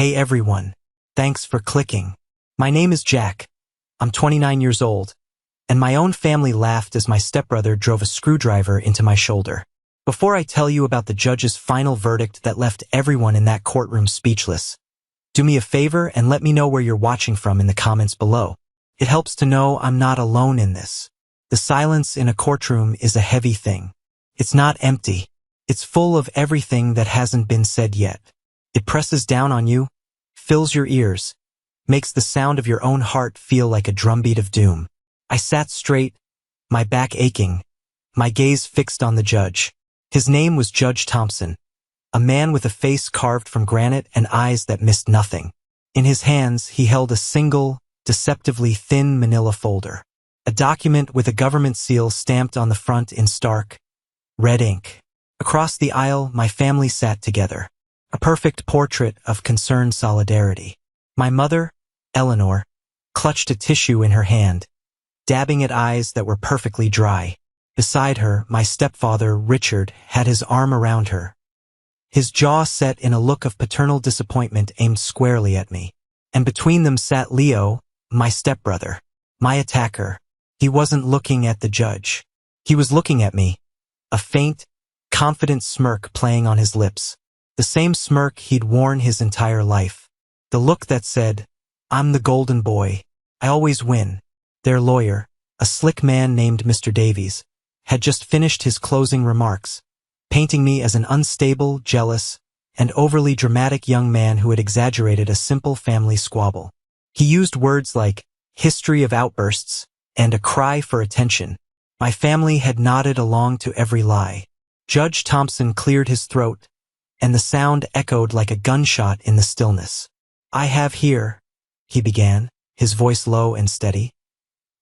Hey everyone. Thanks for clicking. My name is Jack. I'm 29 years old, and my own family laughed as my stepbrother drove a screwdriver into my shoulder. Before I tell you about the judge's final verdict that left everyone in that courtroom speechless, do me a favor and let me know where you're watching from in the comments below. It helps to know I'm not alone in this. The silence in a courtroom is a heavy thing. It's not empty. It's full of everything that hasn't been said yet. It presses down on you, fills your ears, makes the sound of your own heart feel like a drumbeat of doom. I sat straight, my back aching, my gaze fixed on the judge. His name was Judge Thompson, a man with a face carved from granite and eyes that missed nothing. In his hands, he held a single, deceptively thin manila folder, a document with a government seal stamped on the front in stark, red ink. Across the aisle, my family sat together, a perfect portrait of concerned solidarity. My mother, Eleanor, clutched a tissue in her hand, dabbing at eyes that were perfectly dry. Beside her, my stepfather, Richard, had his arm around her, his jaw set in a look of paternal disappointment aimed squarely at me. And between them sat Leo, my stepbrother, my attacker. He wasn't looking at the judge. He was looking at me, a faint, confident smirk playing on his lips, the same smirk he'd worn his entire life. The look that said, "I'm the golden boy. I always win." Their lawyer, a slick man named Mr. Davies, had just finished his closing remarks, painting me as an unstable, jealous, and overly dramatic young man who had exaggerated a simple family squabble. He used words like history of outbursts and a cry for attention. My family had nodded along to every lie. Judge Thompson cleared his throat, and the sound echoed like a gunshot in the stillness. "I have here," he began, his voice low and steady,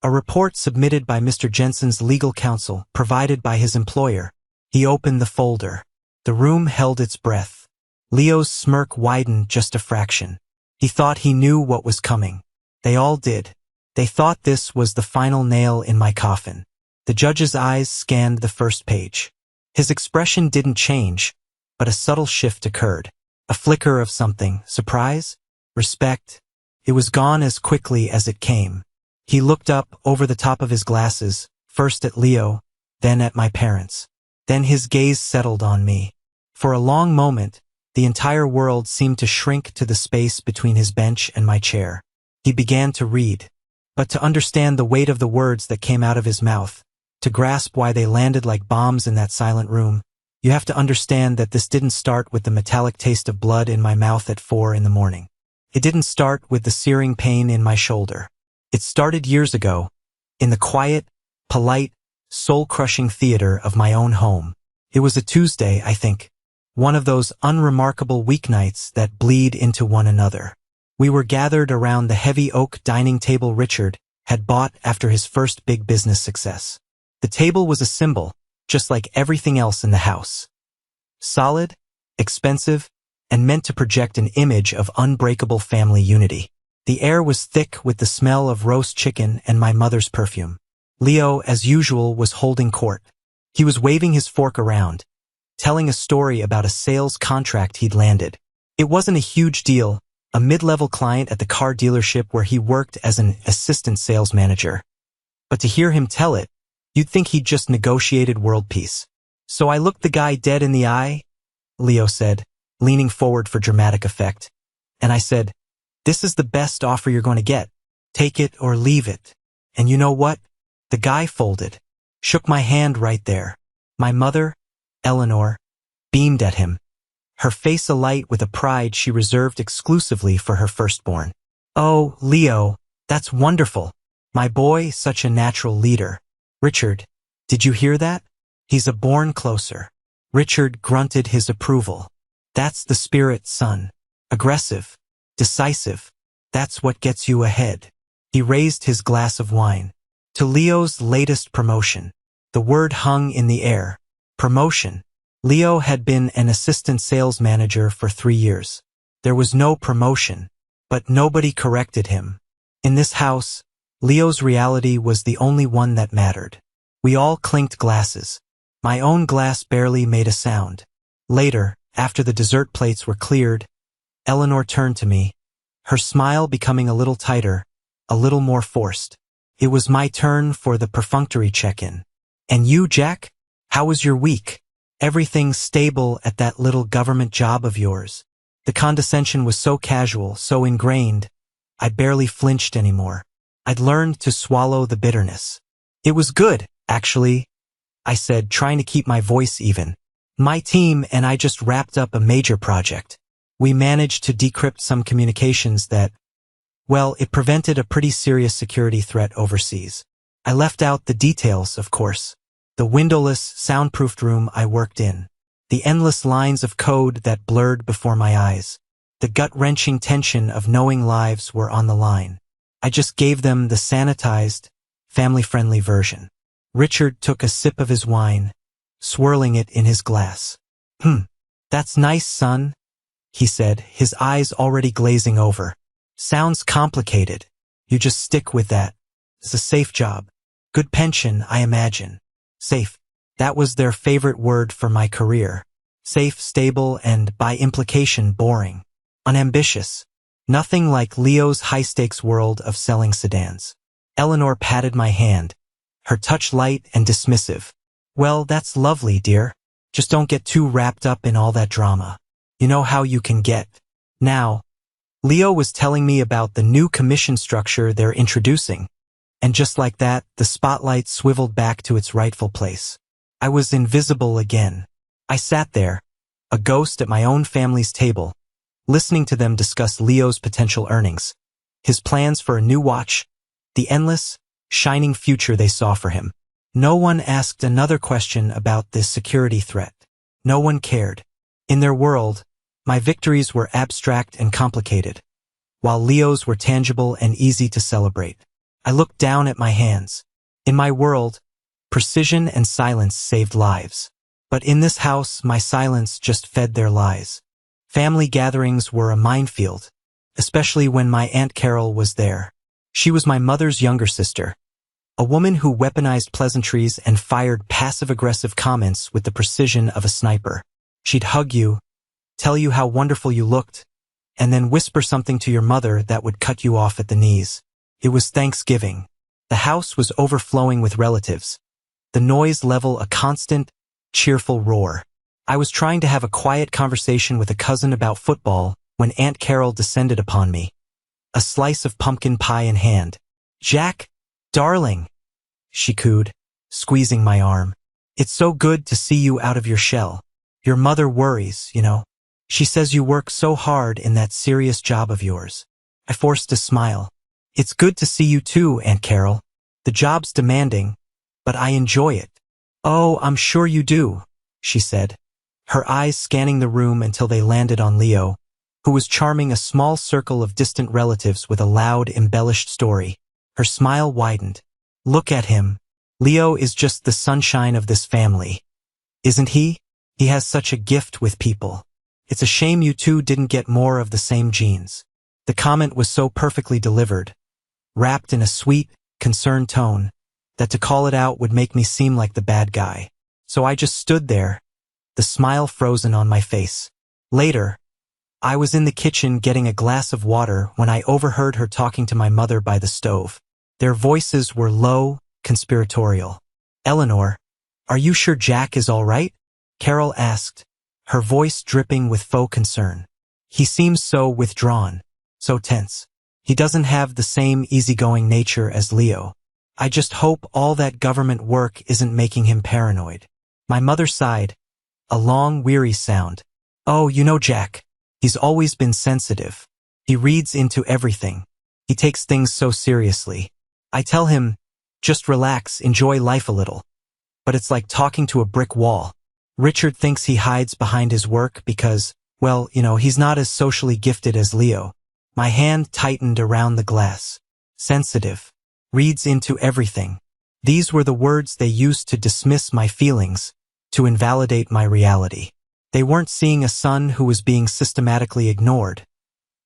"a report submitted by Mr. Jensen's legal counsel, provided by his employer." He opened the folder. The room held its breath. Leo's smirk widened just a fraction. He thought he knew what was coming. They all did. They thought this was the final nail in my coffin. The judge's eyes scanned the first page. His expression didn't change, but a subtle shift occurred. A flicker of something. Surprise? Respect? It was gone as quickly as it came. He looked up over the top of his glasses, first at Leo, then at my parents. Then his gaze settled on me. For a long moment, the entire world seemed to shrink to the space between his bench and my chair. He began to read. But to understand the weight of the words that came out of his mouth, to grasp why they landed like bombs in that silent room, you have to understand that this didn't start with the metallic taste of blood in my mouth at 4 in the morning. It didn't start with the searing pain in my shoulder. It started years ago, in the quiet, polite, soul-crushing theater of my own home. It was a Tuesday, I think, one of those unremarkable weeknights that bleed into one another. We were gathered around the heavy oak dining table Richard had bought after his first big business success. The table was a symbol, just like everything else in the house. Solid, expensive, and meant to project an image of unbreakable family unity. The air was thick with the smell of roast chicken and my mother's perfume. Leo, as usual, was holding court. He was waving his fork around, telling a story about a sales contract he'd landed. It wasn't a huge deal, a mid-level client at the car dealership where he worked as an assistant sales manager. But to hear him tell it, you'd think he'd just negotiated world peace. "So I looked the guy dead in the eye," Leo said, leaning forward for dramatic effect. "And I said, 'This is the best offer you're going to get. Take it or leave it.' And you know what? The guy folded, shook my hand right there. My mother, Eleanor, beamed at him, her face alight with a pride she reserved exclusively for her firstborn. 'Oh, Leo, that's wonderful. My boy, such a natural leader. Richard, did you hear that? He's a born closer.' Richard grunted his approval. 'That's the spirit, son. Aggressive, decisive. That's what gets you ahead.' He raised his glass of wine. To Leo's latest promotion. The word hung in the air. Promotion. Leo had been an assistant sales manager for 3 years. There was no promotion, but nobody corrected him. In this house, Leo's reality was the only one that mattered. We all clinked glasses. My own glass barely made a sound. Later, after the dessert plates were cleared, Eleanor turned to me, her smile becoming a little tighter, a little more forced. It was my turn for the perfunctory check-in. And you, Jack? How was your week? Everything stable at that little government job of yours? The condescension was so casual, so ingrained, I barely flinched anymore. I'd learned to swallow the bitterness. It was good, actually, I said, trying to keep my voice even. My team and I just wrapped up a major project. We managed to decrypt some communications that, well, it prevented a pretty serious security threat overseas. I left out the details, of course. The windowless, soundproofed room I worked in. The endless lines of code that blurred before my eyes. The gut-wrenching tension of knowing lives were on the line. I just gave them the sanitized, family-friendly version. Richard took a sip of his wine, swirling it in his glass. That's nice, son, he said, his eyes already glazing over. Sounds complicated. You just stick with that. It's a safe job. Good pension, I imagine. Safe. That was their favorite word for my career. Safe, stable, and, by implication, boring. Unambitious. Nothing like Leo's high-stakes world of selling sedans. Eleanor patted my hand, her touch light and dismissive. Well, that's lovely, dear. Just don't get too wrapped up in all that drama. You know how you can get. Now, Leo was telling me about the new commission structure they're introducing. And just like that, the spotlight swiveled back to its rightful place. I was invisible again. I sat there, a ghost at my own family's table, listening to them discuss Leo's potential earnings, his plans for a new watch, the endless, shining future they saw for him. No one asked another question about this security threat. No one cared. In their world, my victories were abstract and complicated, while Leo's were tangible and easy to celebrate. I looked down at my hands. In my world, precision and silence saved lives. But in this house, my silence just fed their lies. Family gatherings were a minefield, especially when my Aunt Carol was there. She was my mother's younger sister, a woman who weaponized pleasantries and fired passive-aggressive comments with the precision of a sniper. She'd hug you, tell you how wonderful you looked, and then whisper something to your mother that would cut you off at the knees. It was Thanksgiving. The house was overflowing with relatives. The noise level a constant, cheerful roar. I was trying to have a quiet conversation with a cousin about football when Aunt Carol descended upon me, a slice of pumpkin pie in hand. Jack, darling, she cooed, squeezing my arm. It's so good to see you out of your shell. Your mother worries, you know. She says you work so hard in that serious job of yours. I forced a smile. It's good to see you too, Aunt Carol. The job's demanding, but I enjoy it. Oh, I'm sure you do, she said, her eyes scanning the room until they landed on Leo, who was charming a small circle of distant relatives with a loud, embellished story. Her smile widened. Look at him. Leo is just the sunshine of this family. Isn't he? He has such a gift with people. It's a shame you two didn't get more of the same genes. The comment was so perfectly delivered, wrapped in a sweet, concerned tone, that to call it out would make me seem like the bad guy. So I just stood there, the smile frozen on my face. Later, I was in the kitchen getting a glass of water when I overheard her talking to my mother by the stove. Their voices were low, conspiratorial. Eleanor, are you sure Jack is all right? Carol asked, her voice dripping with faux concern. He seems so withdrawn, so tense. He doesn't have the same easygoing nature as Leo. I just hope all that government work isn't making him paranoid. My mother sighed, a long, weary sound. Oh, you know Jack. He's always been sensitive. He reads into everything. He takes things so seriously. I tell him, just relax, enjoy life a little. But it's like talking to a brick wall. Richard thinks he hides behind his work because, well, you know, he's not as socially gifted as Leo. My hand tightened around the glass. Sensitive. Reads into everything. These were the words they used to dismiss my feelings, to invalidate my reality. They weren't seeing a son who was being systematically ignored.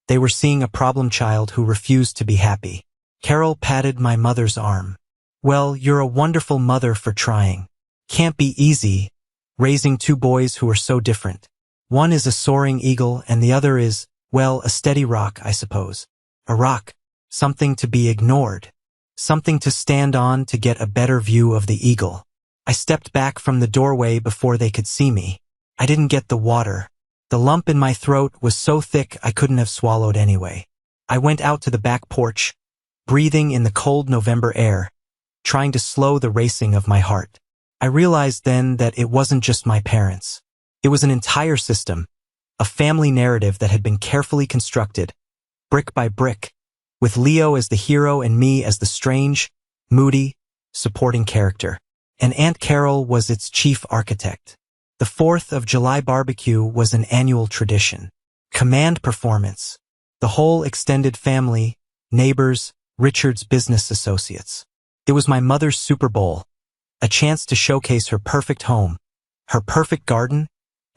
They were seeing a problem child who refused to be happy. Carol patted my mother's arm. Well, you're a wonderful mother for trying. Can't be easy, raising two boys who are so different. One is a soaring eagle and the other is, Well, a steady rock, I suppose. A rock. Something to be ignored. Something to stand on to get a better view of the eagle. I stepped back from the doorway before they could see me. I didn't get the water. The lump in my throat was so thick I couldn't have swallowed anyway. I went out to the back porch, breathing in the cold November air, trying to slow the racing of my heart. I realized then that it wasn't just my parents. It was an entire system, a family narrative that had been carefully constructed, brick by brick, with Leo as the hero and me as the strange, moody, supporting character. And Aunt Carol was its chief architect. The 4th of July barbecue was an annual tradition. Command performance. The whole extended family, neighbors, Richard's business associates. It was my mother's Super Bowl, a chance to showcase her perfect home, her perfect garden,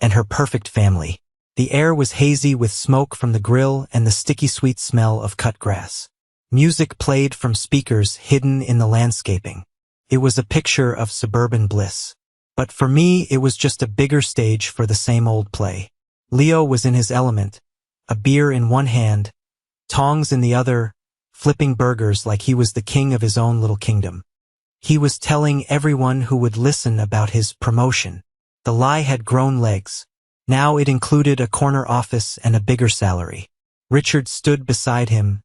and her perfect family. The air was hazy with smoke from the grill and the sticky sweet smell of cut grass. Music played from speakers hidden in the landscaping. It was a picture of suburban bliss. But for me, it was just a bigger stage for the same old play. Leo was in his element, a beer in one hand, tongs in the other, flipping burgers like he was the king of his own little kingdom. He was telling everyone who would listen about his promotion. The lie had grown legs. Now it included a corner office and a bigger salary. Richard stood beside him,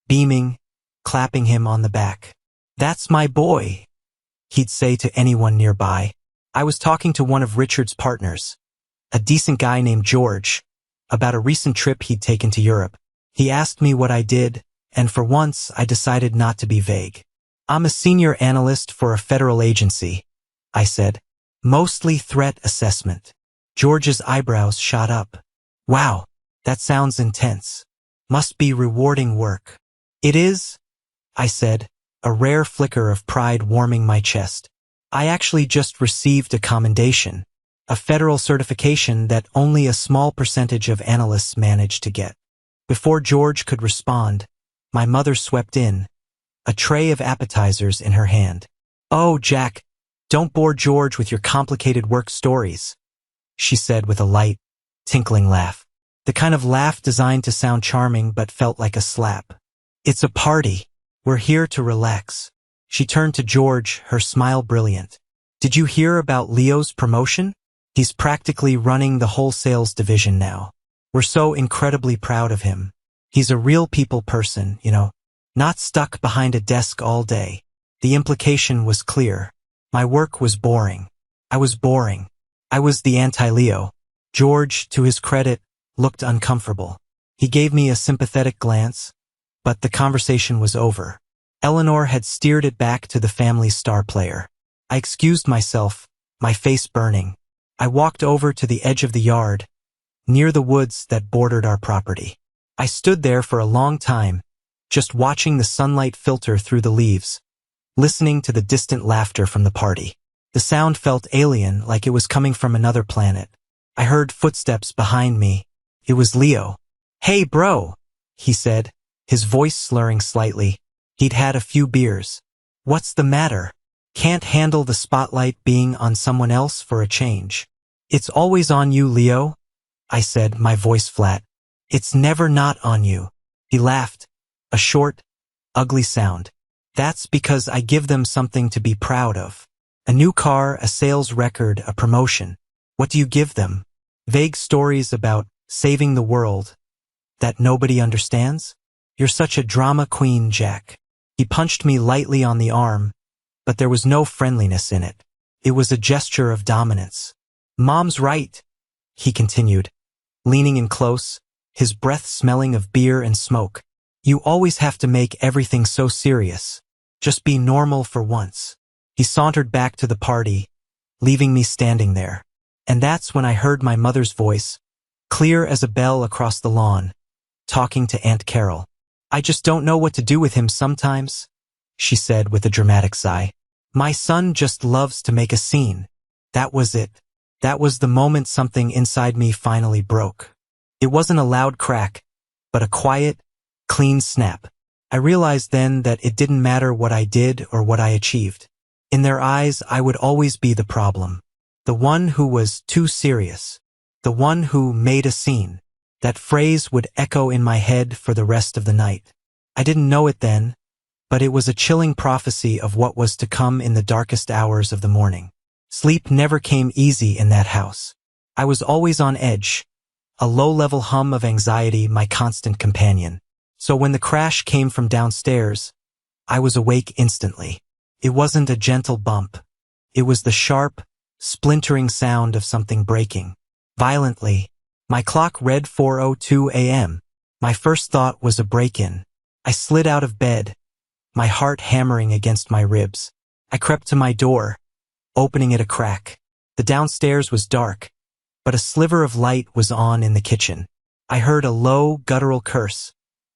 beaming, clapping him on the back. "That's my boy," he'd say to anyone nearby. I was talking to one of Richard's partners, a decent guy named George, about a recent trip he'd taken to Europe. He asked me what I did, and for once I decided not to be vague. "I'm a senior analyst for a federal agency," I said. "Mostly threat assessment." George's eyebrows shot up. "Wow, that sounds intense. Must be rewarding work." "It is," I said, a rare flicker of pride warming my chest. "I actually just received a commendation, a federal certification that only a small percentage of analysts manage to get." Before George could respond, my mother swept in, a tray of appetizers in her hand. "Oh, Jack, don't bore George with your complicated work stories," she said with a light, tinkling laugh. The kind of laugh designed to sound charming but felt like a slap. "It's a party. We're here to relax." She turned to George, her smile brilliant. "Did you hear about Leo's promotion? He's practically running the whole sales division now. We're so incredibly proud of him. He's a real people person, not stuck behind a desk all day." The implication was clear. My work was boring. I was boring. I was the anti-Leo. George, to his credit, looked uncomfortable. He gave me a sympathetic glance, but the conversation was over. Eleanor had steered it back to the family's star player. I excused myself, my face burning. I walked over to the edge of the yard, near the woods that bordered our property. I stood there for a long time, just watching the sunlight filter through the leaves, listening to the distant laughter from the party. The sound felt alien, like it was coming from another planet. I heard footsteps behind me. It was Leo. "Hey, bro," he said, his voice slurring slightly. He'd had a few beers. "What's the matter? Can't handle the spotlight being on someone else for a change?" "It's always on you, Leo," I said, my voice flat. "It's never not on you." He laughed, a short, ugly sound. "That's because I give them something to be proud of. A new car, a sales record, a promotion. What do you give them? Vague stories about saving the world that nobody understands? You're such a drama queen, Jack." He punched me lightly on the arm, but there was no friendliness in it. It was a gesture of dominance. "Mom's right," he continued, leaning in close, his breath smelling of beer and smoke. "You always have to make everything so serious. Just be normal for once." He sauntered back to the party, leaving me standing there. And that's when I heard my mother's voice, clear as a bell across the lawn, talking to Aunt Carol. "I just don't know what to do with him sometimes," she said with a dramatic sigh. "My son just loves to make a scene." That was it. That was the moment something inside me finally broke. It wasn't a loud crack, but a quiet, clean snap. I realized then that it didn't matter what I did or what I achieved. In their eyes, I would always be the problem. The one who was too serious. The one who made a scene. That phrase would echo in my head for the rest of the night. I didn't know it then, but it was a chilling prophecy of what was to come in the darkest hours of the morning. Sleep never came easy in that house. I was always on edge, a low-level hum of anxiety my constant companion. So when the crash came from downstairs, I was awake instantly. It wasn't a gentle bump. It was the sharp, splintering sound of something breaking. Violently, my clock read 4:02 a.m. My first thought was a break-in. I slid out of bed, my heart hammering against my ribs. I crept to my door, opening it a crack. The downstairs was dark, but a sliver of light was on in the kitchen. I heard a low, guttural curse,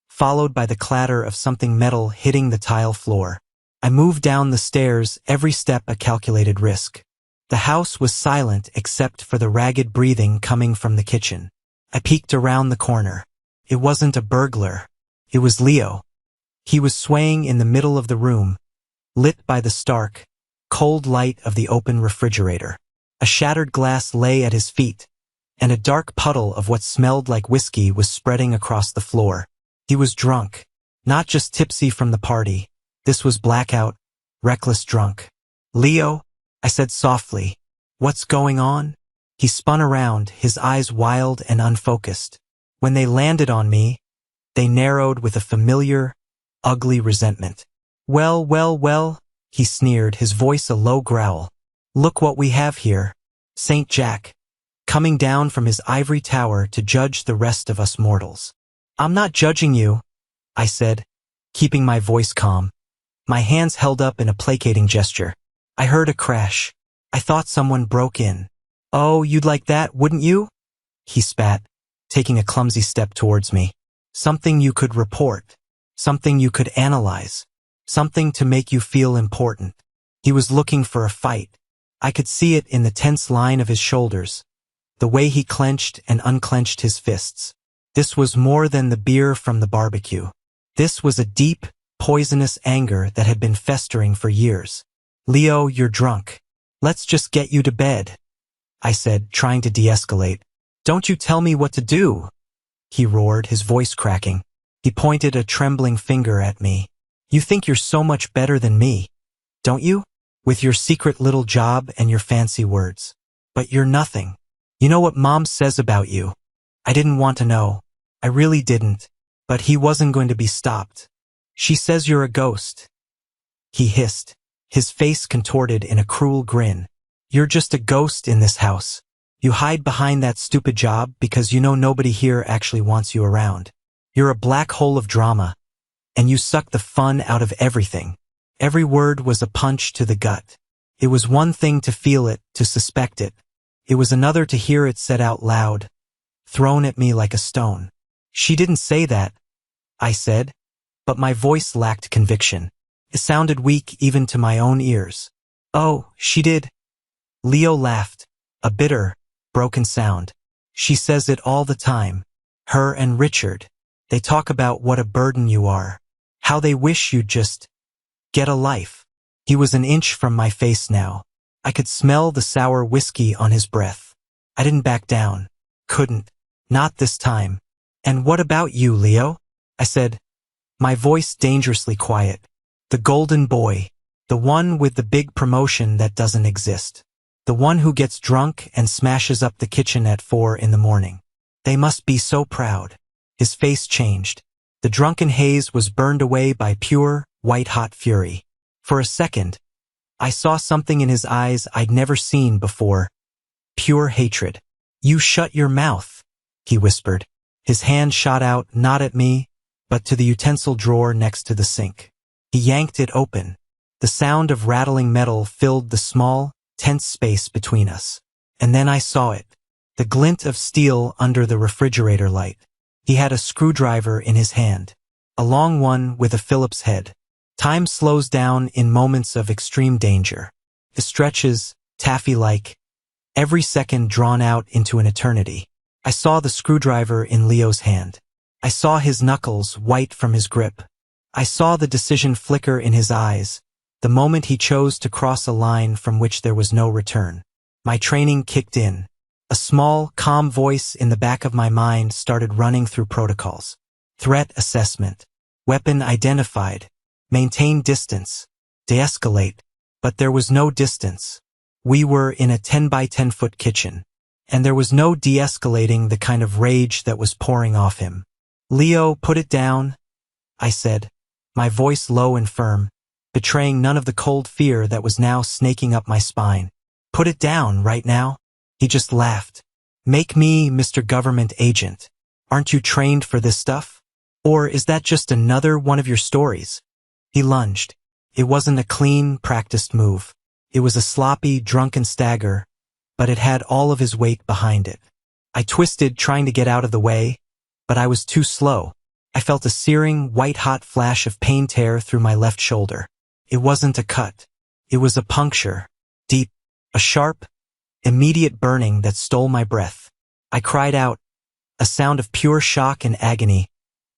followed by the clatter of something metal hitting the tile floor. I moved down the stairs, every step a calculated risk. The house was silent except for the ragged breathing coming from the kitchen. I peeked around the corner. It wasn't a burglar. It was Leo. He was swaying in the middle of the room, lit by the stark, cold light of the open refrigerator. A shattered glass lay at his feet, and a dark puddle of what smelled like whiskey was spreading across the floor. He was drunk, not just tipsy from the party. This was blackout, reckless drunk. "Leo," I said softly, "what's going on?" He spun around, his eyes wild and unfocused. When they landed on me, they narrowed with a familiar, ugly resentment. Well, he sneered, his voice a low growl. "Look what we have here. Saint Jack, coming down from his ivory tower to judge the rest of us mortals." "I'm not judging you," I said, keeping my voice calm. My hands held up in a placating gesture. I heard a crash. I thought someone broke in. "Oh, you'd like that, wouldn't you?" He spat, taking a clumsy step towards me. "Something you could report. Something you could analyze. Something to make you feel important." He was looking for a fight. I could see it in the tense line of his shoulders, the way he clenched and unclenched his fists. This was more than the beer from the barbecue. This was a deep, poisonous anger that had been festering for years. "Leo, you're drunk. Let's just get you to bed," I said, trying to de-escalate. "Don't you tell me what to do," he roared, his voice cracking. He pointed a trembling finger at me. "You think you're so much better than me, don't you? With your secret little job and your fancy words. But you're nothing. You know what Mom says about you." I didn't want to know. I really didn't. But he wasn't going to be stopped. "She says you're a ghost," he hissed, his face contorted in a cruel grin. "You're just a ghost in this house. You hide behind that stupid job because you know nobody here actually wants you around. You're a black hole of drama, and you suck the fun out of everything." Every word was a punch to the gut. It was one thing to feel it, to suspect it. It was another to hear it said out loud, thrown at me like a stone. "She didn't say that," I said, but my voice lacked conviction. It sounded weak even to my own ears. "Oh, she did." Leo laughed, a bitter, broken sound. "She says it all the time. Her and Richard. They talk about what a burden you are. How they wish you'd just get a life." He was an inch from my face now. I could smell the sour whiskey on his breath. I didn't back down. Couldn't. Not this time. "And what about you, Leo?" I said, my voice dangerously quiet. "The golden boy. The one with the big promotion that doesn't exist. The one who gets drunk and smashes up the kitchen at 4 in the morning. They must be so proud." His face changed. The drunken haze was burned away by pure, white-hot fury. For a second, I saw something in his eyes I'd never seen before. Pure hatred. "You shut your mouth," he whispered. His hand shot out, not at me, but to the utensil drawer next to the sink. He yanked it open. The sound of rattling metal filled the small, tense space between us. And then I saw it. The glint of steel under the refrigerator light. He had a screwdriver in his hand. A long one with a Phillips head. Time slows down in moments of extreme danger. It stretches, taffy-like, every second drawn out into an eternity. I saw the screwdriver in Leo's hand. I saw his knuckles white from his grip. I saw the decision flicker in his eyes, the moment he chose to cross a line from which there was no return. My training kicked in. A small, calm voice in the back of my mind started running through protocols. Threat assessment. Weapon identified. Maintain distance. De-escalate. But there was no distance. We were in a 10 by 10 foot kitchen, and there was no de-escalating the kind of rage that was pouring off him. Leo, put it down, I said, my voice low and firm, betraying none of the cold fear that was now snaking up my spine. Put it down right now? He just laughed. Make me Mr. Government Agent. Aren't you trained for this stuff? Or is that just another one of your stories? He lunged. It wasn't a clean, practiced move. It was a sloppy, drunken stagger, but it had all of his weight behind it. I twisted, trying to get out of the way, but I was too slow. I felt a searing, white-hot flash of pain tear through my left shoulder. It wasn't a cut. It was a puncture. Deep. A sharp, immediate burning that stole my breath. I cried out, a sound of pure shock and agony,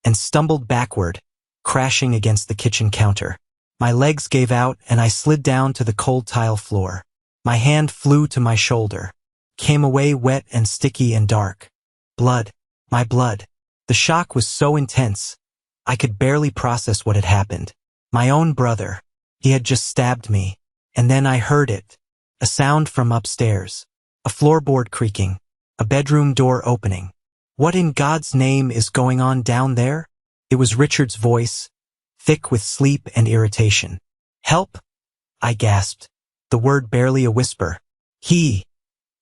and stumbled backward, crashing against the kitchen counter. My legs gave out and I slid down to the cold tile floor. My hand flew to my shoulder, came away wet and sticky and dark. Blood. My blood. The shock was so intense, I could barely process what had happened. My own brother. He had just stabbed me. And then I heard it. A sound from upstairs. A floorboard creaking. A bedroom door opening. What in God's name is going on down there? It was Richard's voice, thick with sleep and irritation. Help! I gasped, the word barely a whisper. He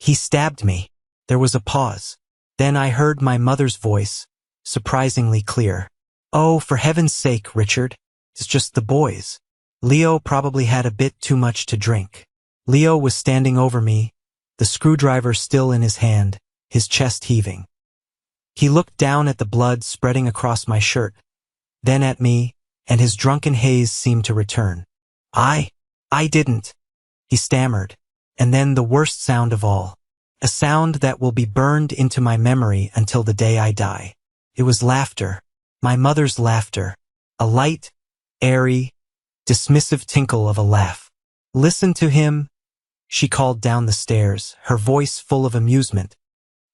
stabbed me. There was a pause. Then I heard my mother's voice, surprisingly clear. Oh, for heaven's sake, Richard. It's just the boys. Leo probably had a bit too much to drink. Leo was standing over me, the screwdriver still in his hand, his chest heaving. He looked down at the blood spreading across my shirt, then at me, and his drunken haze seemed to return. I didn't, he stammered, and then the worst sound of all. A sound that will be burned into my memory until the day I die. It was laughter, my mother's laughter, a light, airy, dismissive tinkle of a laugh. Listen to him, she called down the stairs, her voice full of amusement.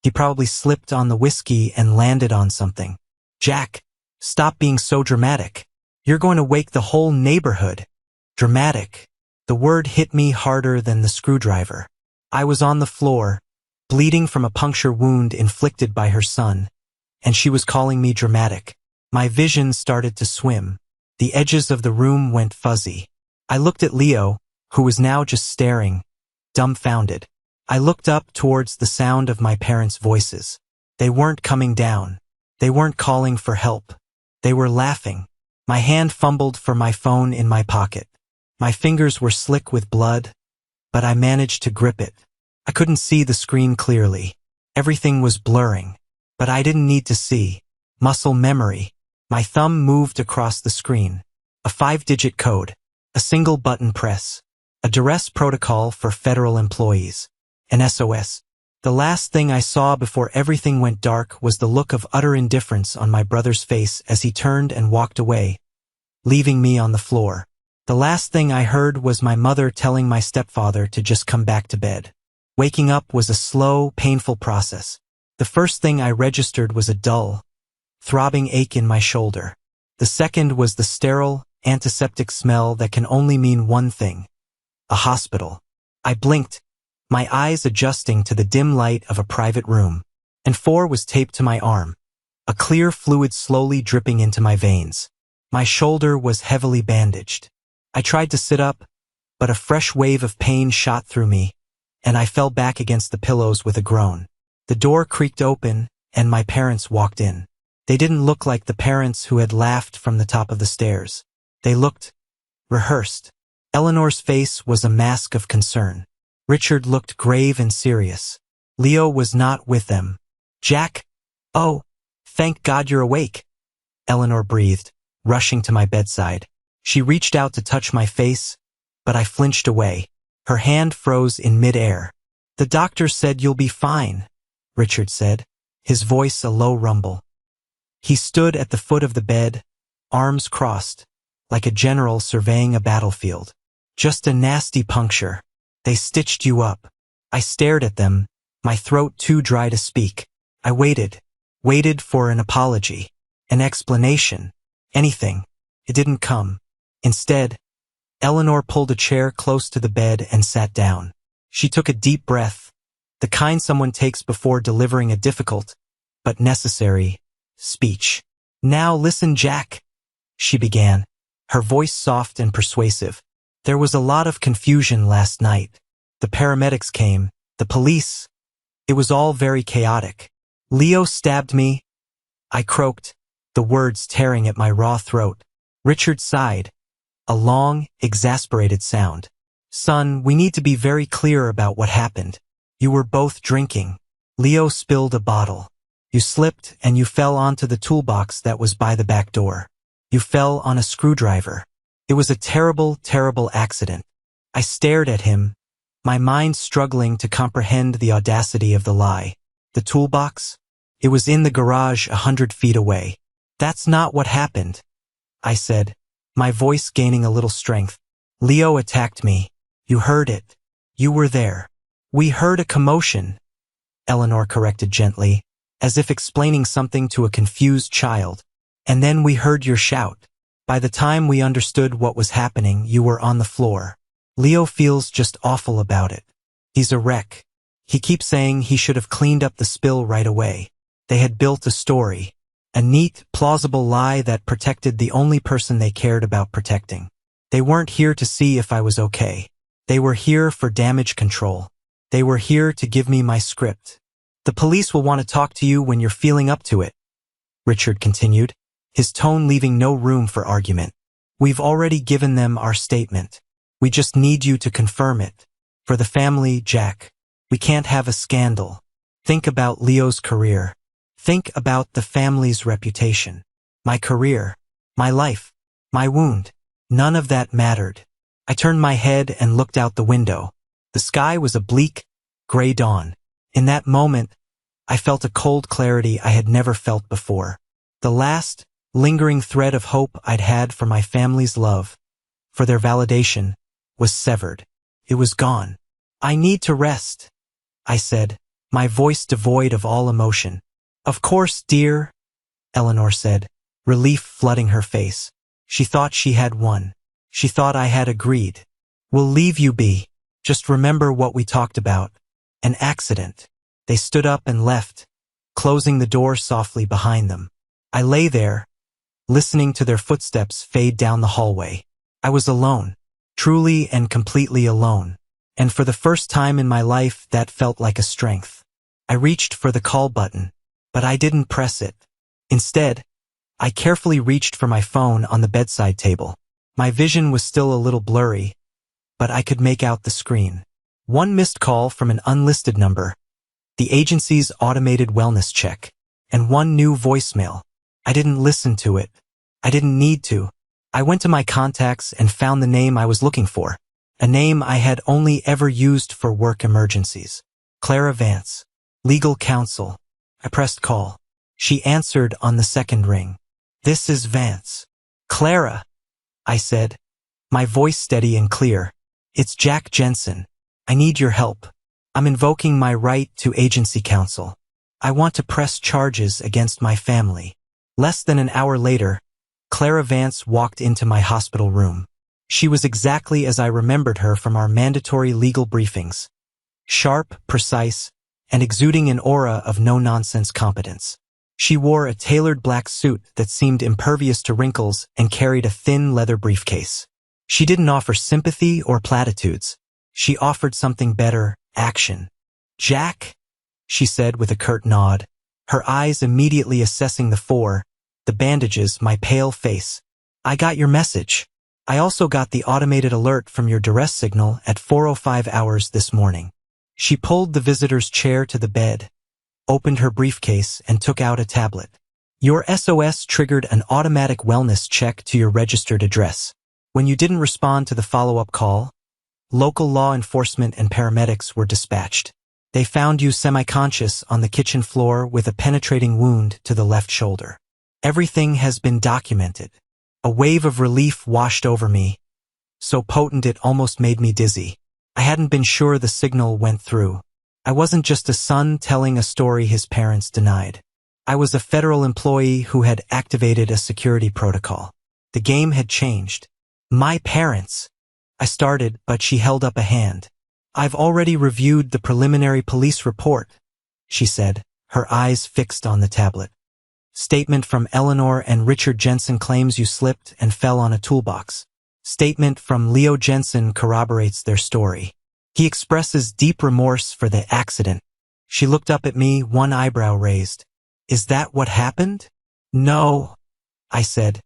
He probably slipped on the whiskey and landed on something. Jack, stop being so dramatic. You're going to wake the whole neighborhood. Dramatic. The word hit me harder than the screwdriver. I was on the floor, bleeding from a puncture wound inflicted by her son, and she was calling me dramatic. My vision started to swim. The edges of the room went fuzzy. I looked at Leo, who was now just staring, dumbfounded. I looked up towards the sound of my parents' voices. They weren't coming down. They weren't calling for help. They were laughing. My hand fumbled for my phone in my pocket. My fingers were slick with blood, but I managed to grip it. I couldn't see the screen clearly. Everything was blurring, but I didn't need to see. Muscle memory. My thumb moved across the screen. A 5-digit code. A single button press. A duress protocol for federal employees. An SOS. The last thing I saw before everything went dark was the look of utter indifference on my brother's face as he turned and walked away, leaving me on the floor. The last thing I heard was my mother telling my stepfather to just come back to bed. Waking up was a slow, painful process. The first thing I registered was a dull, throbbing ache in my shoulder. The second was the sterile, antiseptic smell that can only mean one thing: a hospital. I blinked, my eyes adjusting to the dim light of a private room. And 4 was taped to my arm, a clear fluid slowly dripping into my veins. My shoulder was heavily bandaged. I tried to sit up, but a fresh wave of pain shot through me, and I fell back against the pillows with a groan. The door creaked open, and my parents walked in. They didn't look like the parents who had laughed from the top of the stairs. They looked rehearsed. Eleanor's face was a mask of concern. Richard looked grave and serious. Leo was not with them. Jack? Oh, thank God you're awake, Eleanor breathed, rushing to my bedside. She reached out to touch my face, but I flinched away. Her hand froze in midair. The doctor said you'll be fine, Richard said, his voice a low rumble. He stood at the foot of the bed, arms crossed, like a general surveying a battlefield. Just a nasty puncture. They stitched you up. I stared at them, my throat too dry to speak. I waited for an apology, an explanation, anything. It didn't come. Instead, Eleanor pulled a chair close to the bed and sat down. She took a deep breath, the kind someone takes before delivering a difficult, but necessary, speech. "Now listen, Jack," she began, her voice soft and persuasive. "There was a lot of confusion last night. The paramedics came, the police. It was all very chaotic. Leo stabbed me," I croaked, the words tearing at my raw throat. Richard sighed, a long, exasperated sound. "Son, we need to be very clear about what happened. You were both drinking. Leo spilled a bottle. You slipped and you fell onto the toolbox that was by the back door. You fell on a screwdriver. It was a terrible, terrible accident." I stared at him, my mind struggling to comprehend the audacity of the lie. The toolbox? It was in the garage 100 feet away. "That's not what happened," I said, my voice gaining a little strength. "Leo attacked me. You heard it. You were there." "We heard a commotion," Eleanor corrected gently, as if explaining something to a confused child. "And then we heard your shout. By the time we understood what was happening, you were on the floor. Leo feels just awful about it. He's a wreck. He keeps saying he should have cleaned up the spill right away." They had built a story, a neat, plausible lie that protected the only person they cared about protecting. They weren't here to see if I was okay. They were here for damage control. They were here to give me my script. "The police will want to talk to you when you're feeling up to it," Richard continued, his tone leaving no room for argument. "We've already given them our statement. We just need you to confirm it. For the family, Jack. We can't have a scandal. Think about Leo's career. Think about the family's reputation. My career. My life. My wound. None of that mattered." I turned my head and looked out the window. The sky was a bleak, gray dawn. In that moment, I felt a cold clarity I had never felt before. The last, lingering thread of hope I'd had for my family's love, for their validation, was severed. It was gone. "I need to rest," I said, my voice devoid of all emotion. "Of course, dear," Eleanor said, relief flooding her face. She thought she had won. She thought I had agreed. "We'll leave you be. Just remember what we talked about. An accident." They stood up and left, closing the door softly behind them. I lay there, listening to their footsteps fade down the hallway. I was alone, truly and completely alone. And for the first time in my life, that felt like a strength. I reached for the call button, but I didn't press it. Instead, I carefully reached for my phone on the bedside table. My vision was still a little blurry, but I could make out the screen. One missed call from an unlisted number, the agency's automated wellness check, and one new voicemail. I didn't listen to it. I didn't need to. I went to my contacts and found the name I was looking for, a name I had only ever used for work emergencies. Clara Vance, legal counsel. I pressed call. She answered on the second ring. "This is Vance." "Clara," I said, my voice steady and clear. "It's Jack Jensen. I need your help. I'm invoking my right to agency counsel. I want to press charges against my family." Less than an hour later, Clara Vance walked into my hospital room. She was exactly as I remembered her from our mandatory legal briefings. Sharp, precise, and exuding an aura of no-nonsense competence. She wore a tailored black suit that seemed impervious to wrinkles and carried a thin leather briefcase. She didn't offer sympathy or platitudes. She offered something better, action. "Jack," she said with a curt nod, her eyes immediately assessing the bandages, my pale face. "I got your message. I also got the automated alert from your duress signal at 4:05 hours this morning." She pulled the visitor's chair to the bed, opened her briefcase, and took out a tablet. "Your SOS triggered an automatic wellness check to your registered address. When you didn't respond to the follow-up call, local law enforcement and paramedics were dispatched. They found you semi-conscious on the kitchen floor with a penetrating wound to the left shoulder. Everything has been documented." A wave of relief washed over me, so potent it almost made me dizzy. I hadn't been sure the signal went through. I wasn't just a son telling a story his parents denied. I was a federal employee who had activated a security protocol. The game had changed. My parents. I started, but she held up a hand. I've already reviewed the preliminary police report, she said, her eyes fixed on the tablet. Statement from Eleanor and Richard Jensen claims you slipped and fell on a toolbox. Statement from Leo Jensen corroborates their story. He expresses deep remorse for the accident. She looked up at me, one eyebrow raised. Is that what happened? No, I said,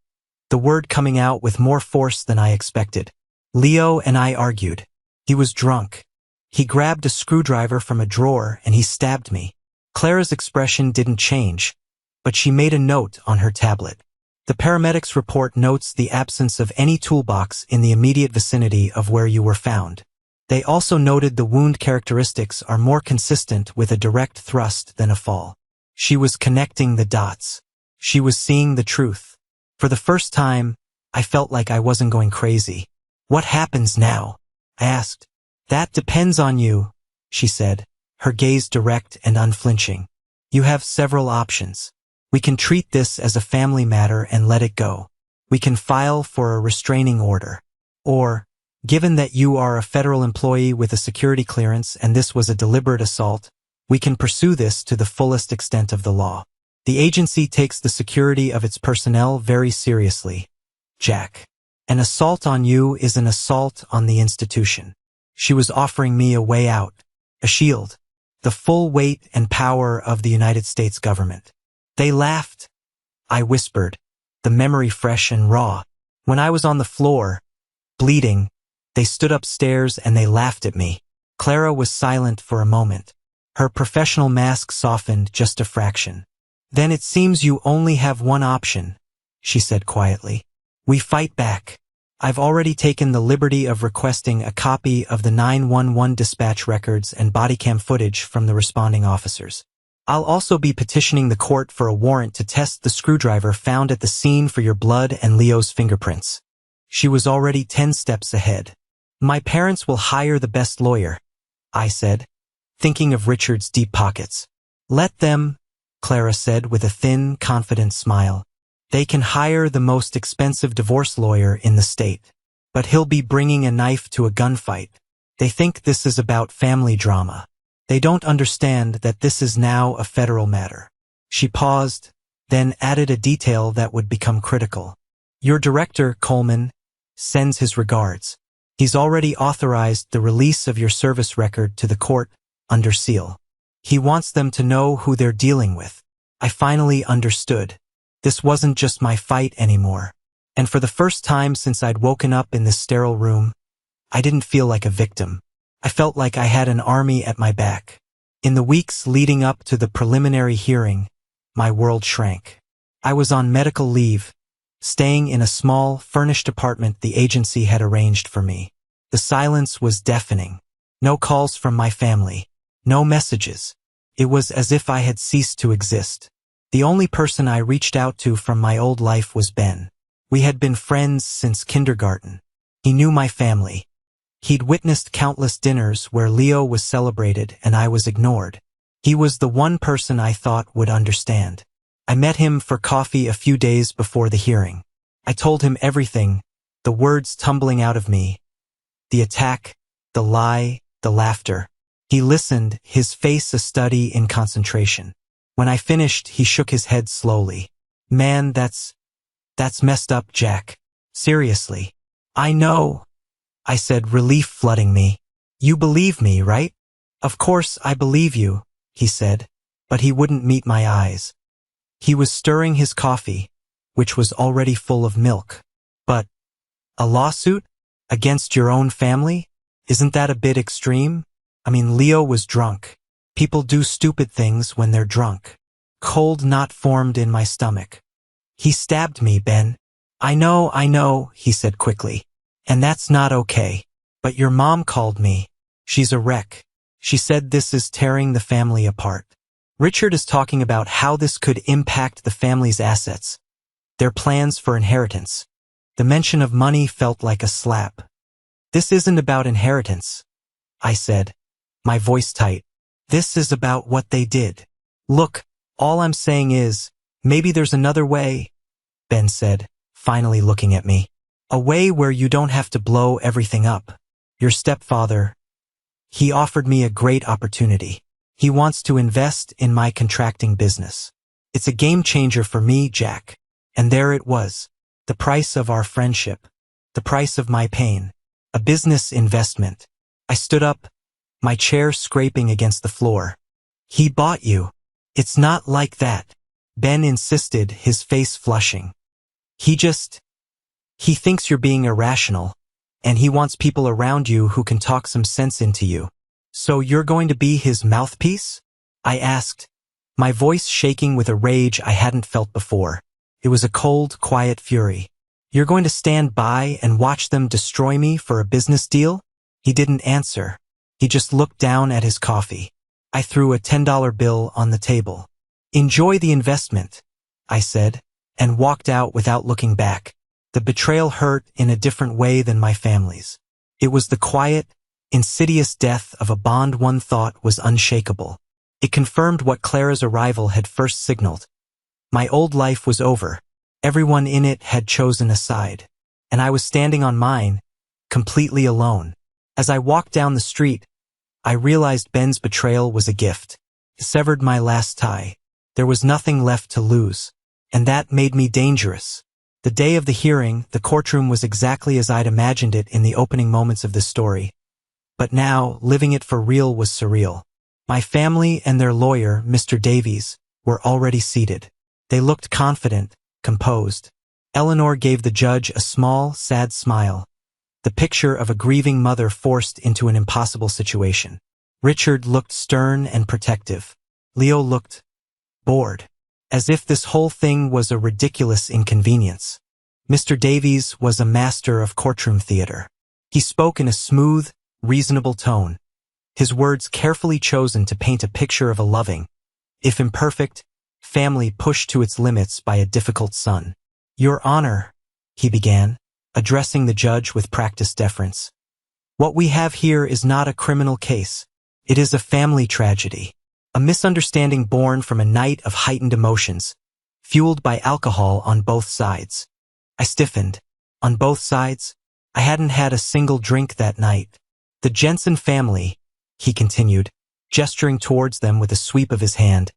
the word coming out with more force than I expected. Leo and I argued. He was drunk. He grabbed a screwdriver from a drawer and he stabbed me. Clara's expression didn't change, but she made a note on her tablet. The paramedics' report notes the absence of any toolbox in the immediate vicinity of where you were found. They also noted the wound characteristics are more consistent with a direct thrust than a fall. She was connecting the dots. She was seeing the truth. For the first time, I felt like I wasn't going crazy. What happens now? I asked. That depends on you, she said, her gaze direct and unflinching. You have several options. We can treat this as a family matter and let it go. We can file for a restraining order. Or, given that you are a federal employee with a security clearance and this was a deliberate assault, we can pursue this to the fullest extent of the law. The agency takes the security of its personnel very seriously, Jack. An assault on you is an assault on the institution. She was offering me a way out, a shield, the full weight and power of the United States government. They laughed. I whispered, the memory fresh and raw. When I was on the floor, bleeding, they stood upstairs and they laughed at me. Clara was silent for a moment. Her professional mask softened just a fraction. Then it seems you only have one option, she said quietly. We fight back. I've already taken the liberty of requesting a copy of the 911 dispatch records and bodycam footage from the responding officers. I'll also be petitioning the court for a warrant to test the screwdriver found at the scene for your blood and Leo's fingerprints. She was already 10 steps ahead. My parents will hire the best lawyer, I said, thinking of Richard's deep pockets. Let them, Clara said with a thin, confident smile. They can hire the most expensive divorce lawyer in the state. But he'll be bringing a knife to a gunfight. They think this is about family drama. They don't understand that this is now a federal matter. She paused, then added a detail that would become critical. Your director, Coleman, sends his regards. He's already authorized the release of your service record to the court under seal. He wants them to know who they're dealing with. I finally understood. This wasn't just my fight anymore. And for the first time since I'd woken up in this sterile room, I didn't feel like a victim. I felt like I had an army at my back. In the weeks leading up to the preliminary hearing, my world shrank. I was on medical leave, staying in a small, furnished apartment the agency had arranged for me. The silence was deafening. No calls from my family. No messages. It was as if I had ceased to exist. The only person I reached out to from my old life was Ben. We had been friends since kindergarten. He knew my family. He'd witnessed countless dinners where Leo was celebrated and I was ignored. He was the one person I thought would understand. I met him for coffee a few days before the hearing. I told him everything, the words tumbling out of me. The attack, the lie, the laughter. He listened, his face a study in concentration. When I finished, he shook his head slowly. Man, that's messed up, Jack. Seriously. I know, I said, relief flooding me. You believe me, right? Of course I believe you, he said, but he wouldn't meet my eyes. He was stirring his coffee, which was already full of milk. But a lawsuit? Against your own family? Isn't that a bit extreme? I mean, Leo was drunk. People do stupid things when they're drunk. Cold knot formed in my stomach. He stabbed me, Ben. I know, he said quickly. And that's not okay. But your mom called me. She's a wreck. She said this is tearing the family apart. Richard is talking about how this could impact the family's assets, their plans for inheritance. The mention of money felt like a slap. This isn't about inheritance, I said, my voice tight. This is about what they did. Look, all I'm saying is, maybe there's another way, Ben said, finally looking at me. A way where you don't have to blow everything up. Your stepfather, he offered me a great opportunity. He wants to invest in my contracting business. It's a game changer for me, Jack. And there it was. The price of our friendship. The price of my pain. A business investment. I stood up, my chair scraping against the floor. He bought you. It's not like that, Ben insisted, his face flushing. He thinks you're being irrational, and he wants people around you who can talk some sense into you. So you're going to be his mouthpiece? I asked, my voice shaking with a rage I hadn't felt before. It was a cold, quiet fury. You're going to stand by and watch them destroy me for a business deal? He didn't answer. He just looked down at his coffee. I threw a $10 bill on the table. Enjoy the investment, I said, and walked out without looking back. The betrayal hurt in a different way than my family's. It was the quiet, insidious death of a bond one thought was unshakable. It confirmed what Clara's arrival had first signaled. My old life was over. Everyone in it had chosen a side. And I was standing on mine, completely alone. As I walked down the street, I realized Ben's betrayal was a gift. It severed my last tie. There was nothing left to lose. And that made me dangerous. The day of the hearing, the courtroom was exactly as I'd imagined it in the opening moments of this story. But now, living it for real was surreal. My family and their lawyer, Mr. Davies, were already seated. They looked confident, composed. Eleanor gave the judge a small, sad smile, the picture of a grieving mother forced into an impossible situation. Richard looked stern and protective. Leo looked bored, as if this whole thing was a ridiculous inconvenience. Mr. Davies was a master of courtroom theater. He spoke in a smooth, reasonable tone, his words carefully chosen to paint a picture of a loving, if imperfect, family pushed to its limits by a difficult son. Your Honor, he began, addressing the judge with practiced deference. What we have here is not a criminal case. It is a family tragedy. A misunderstanding born from a night of heightened emotions, fueled by alcohol on both sides. I stiffened. On both sides? I hadn't had a single drink that night. The Jensen family, he continued, gesturing towards them with a sweep of his hand,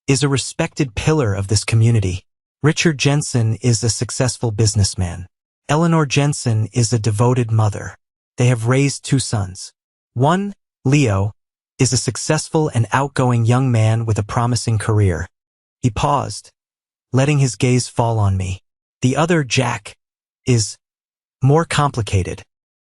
is a respected pillar of this community. Richard Jensen is a successful businessman. Eleanor Jensen is a devoted mother. They have raised 2 sons. One, Leo, is a successful and outgoing young man with a promising career. He paused, letting his gaze fall on me. The other, Jack, is more complicated.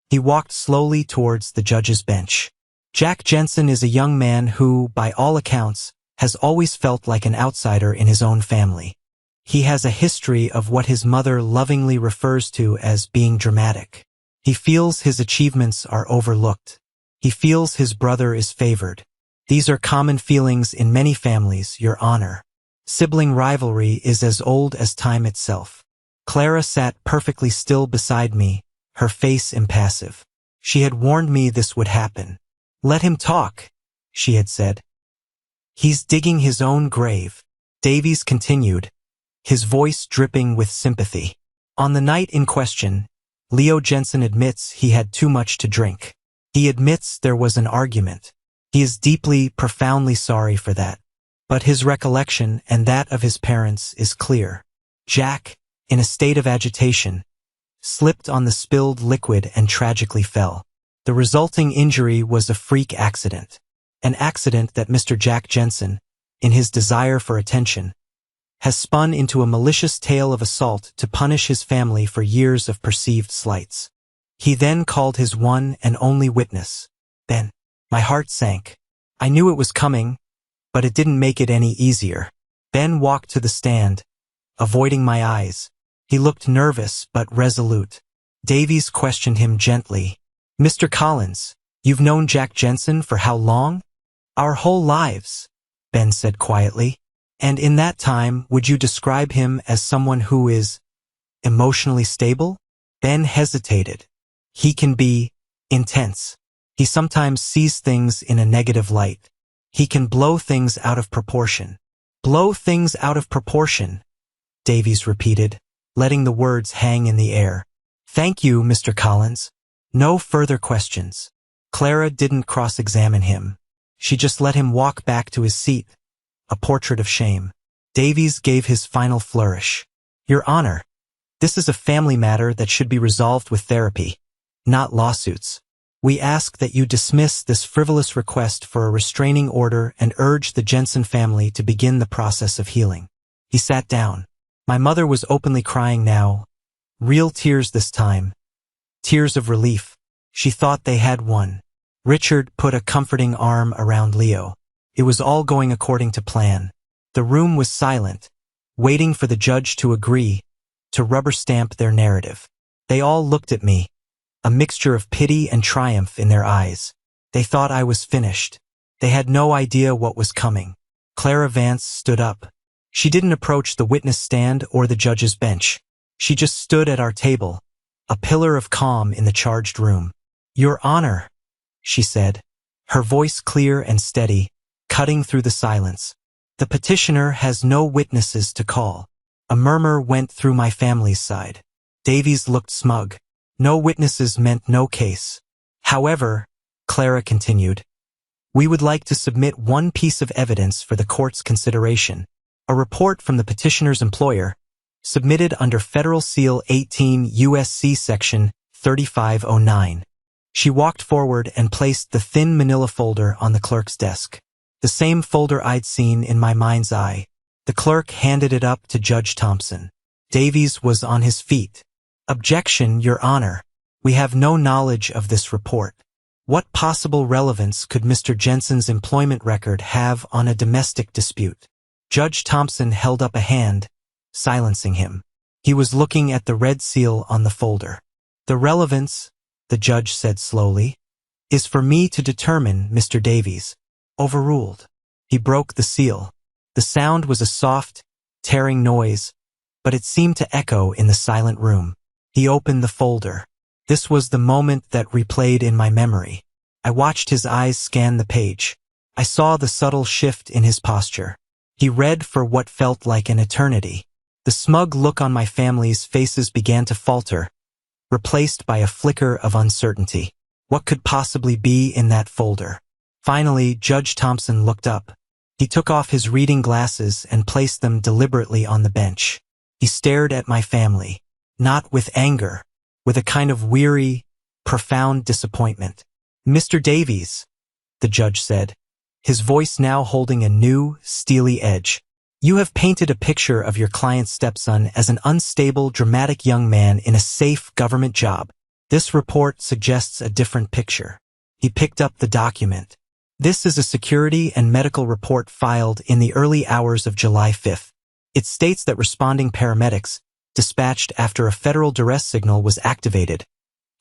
He walked slowly towards the judge's bench. Jack Jensen is a young man who, by all accounts, has always felt like an outsider in his own family. He has a history of what his mother lovingly refers to as being dramatic. He feels his achievements are overlooked. He feels his brother is favored. These are common feelings in many families, Your Honor. Sibling rivalry is as old as time itself. Clara sat perfectly still beside me, her face impassive. She had warned me this would happen. Let him talk, she had said. He's digging his own grave. Davies continued, his voice dripping with sympathy. On the night in question, Leo Jensen admits he had too much to drink. He admits there was an argument. He is deeply, profoundly sorry for that. But his recollection and that of his parents is clear. Jack, in a state of agitation, slipped on the spilled liquid and tragically fell. The resulting injury was a freak accident. An accident that Mr. Jack Jensen, in his desire for attention, has spun into a malicious tale of assault to punish his family for years of perceived slights. He then called his one and only witness, Ben. My heart sank. I knew it was coming, but it didn't make it any easier. Ben walked to the stand, avoiding my eyes. He looked nervous but resolute. Davies questioned him gently. Mr. Collins, you've known Jack Jensen for how long? Our whole lives, Ben said quietly. And in that time, would you describe him as someone who is emotionally stable? Ben hesitated. He can be intense. He sometimes sees things in a negative light. He can blow things out of proportion. Blow things out of proportion, Davies repeated, letting the words hang in the air. Thank you, Mr. Collins. No further questions. Clara didn't cross-examine him. She just let him walk back to his seat, a portrait of shame. Davies gave his final flourish. Your Honor, this is a family matter that should be resolved with therapy, not lawsuits. We ask that you dismiss this frivolous request for a restraining order and urge the Jensen family to begin the process of healing. He sat down. My mother was openly crying now, real tears this time, tears of relief. She thought they had won. Richard put a comforting arm around Leo. It was all going according to plan. The room was silent, waiting for the judge to agree, to rubber stamp their narrative. They all looked at me, a mixture of pity and triumph in their eyes. They thought I was finished. They had no idea what was coming. Clara Vance stood up. She didn't approach the witness stand or the judge's bench. She just stood at our table, a pillar of calm in the charged room. Your Honor, she said, her voice clear and steady, cutting through the silence. The petitioner has no witnesses to call. A murmur went through my family's side. Davies looked smug. No witnesses meant no case. However, Clara continued, we would like to submit one piece of evidence for the court's consideration, a report from the petitioner's employer, submitted under Federal Seal 18 U.S.C. Section 3509. She walked forward and placed the thin manila folder on the clerk's desk. The same folder I'd seen in my mind's eye. The clerk handed it up to Judge Thompson. Davies was on his feet. Objection, Your Honor. We have no knowledge of this report. What possible relevance could Mr. Jensen's employment record have on a domestic dispute? Judge Thompson held up a hand, silencing him. He was looking at the red seal on the folder. The relevance, the judge said slowly, is for me to determine, Mr. Davies. Overruled. He broke the seal. The sound was a soft, tearing noise, but it seemed to echo in the silent room. He opened the folder. This was the moment that replayed in my memory. I watched his eyes scan the page. I saw the subtle shift in his posture. He read for what felt like an eternity. The smug look on my family's faces began to falter, replaced by a flicker of uncertainty. What could possibly be in that folder? Finally, Judge Thompson looked up. He took off his reading glasses and placed them deliberately on the bench. He stared at my family, not with anger, with a kind of weary, profound disappointment. Mr. Davies, the judge said, his voice now holding a new, steely edge. You have painted a picture of your client's stepson as an unstable, dramatic young man in a safe government job. This report suggests a different picture. He picked up the document. This is a security and medical report filed in the early hours of July 5th. It states that responding paramedics, dispatched after a federal duress signal was activated,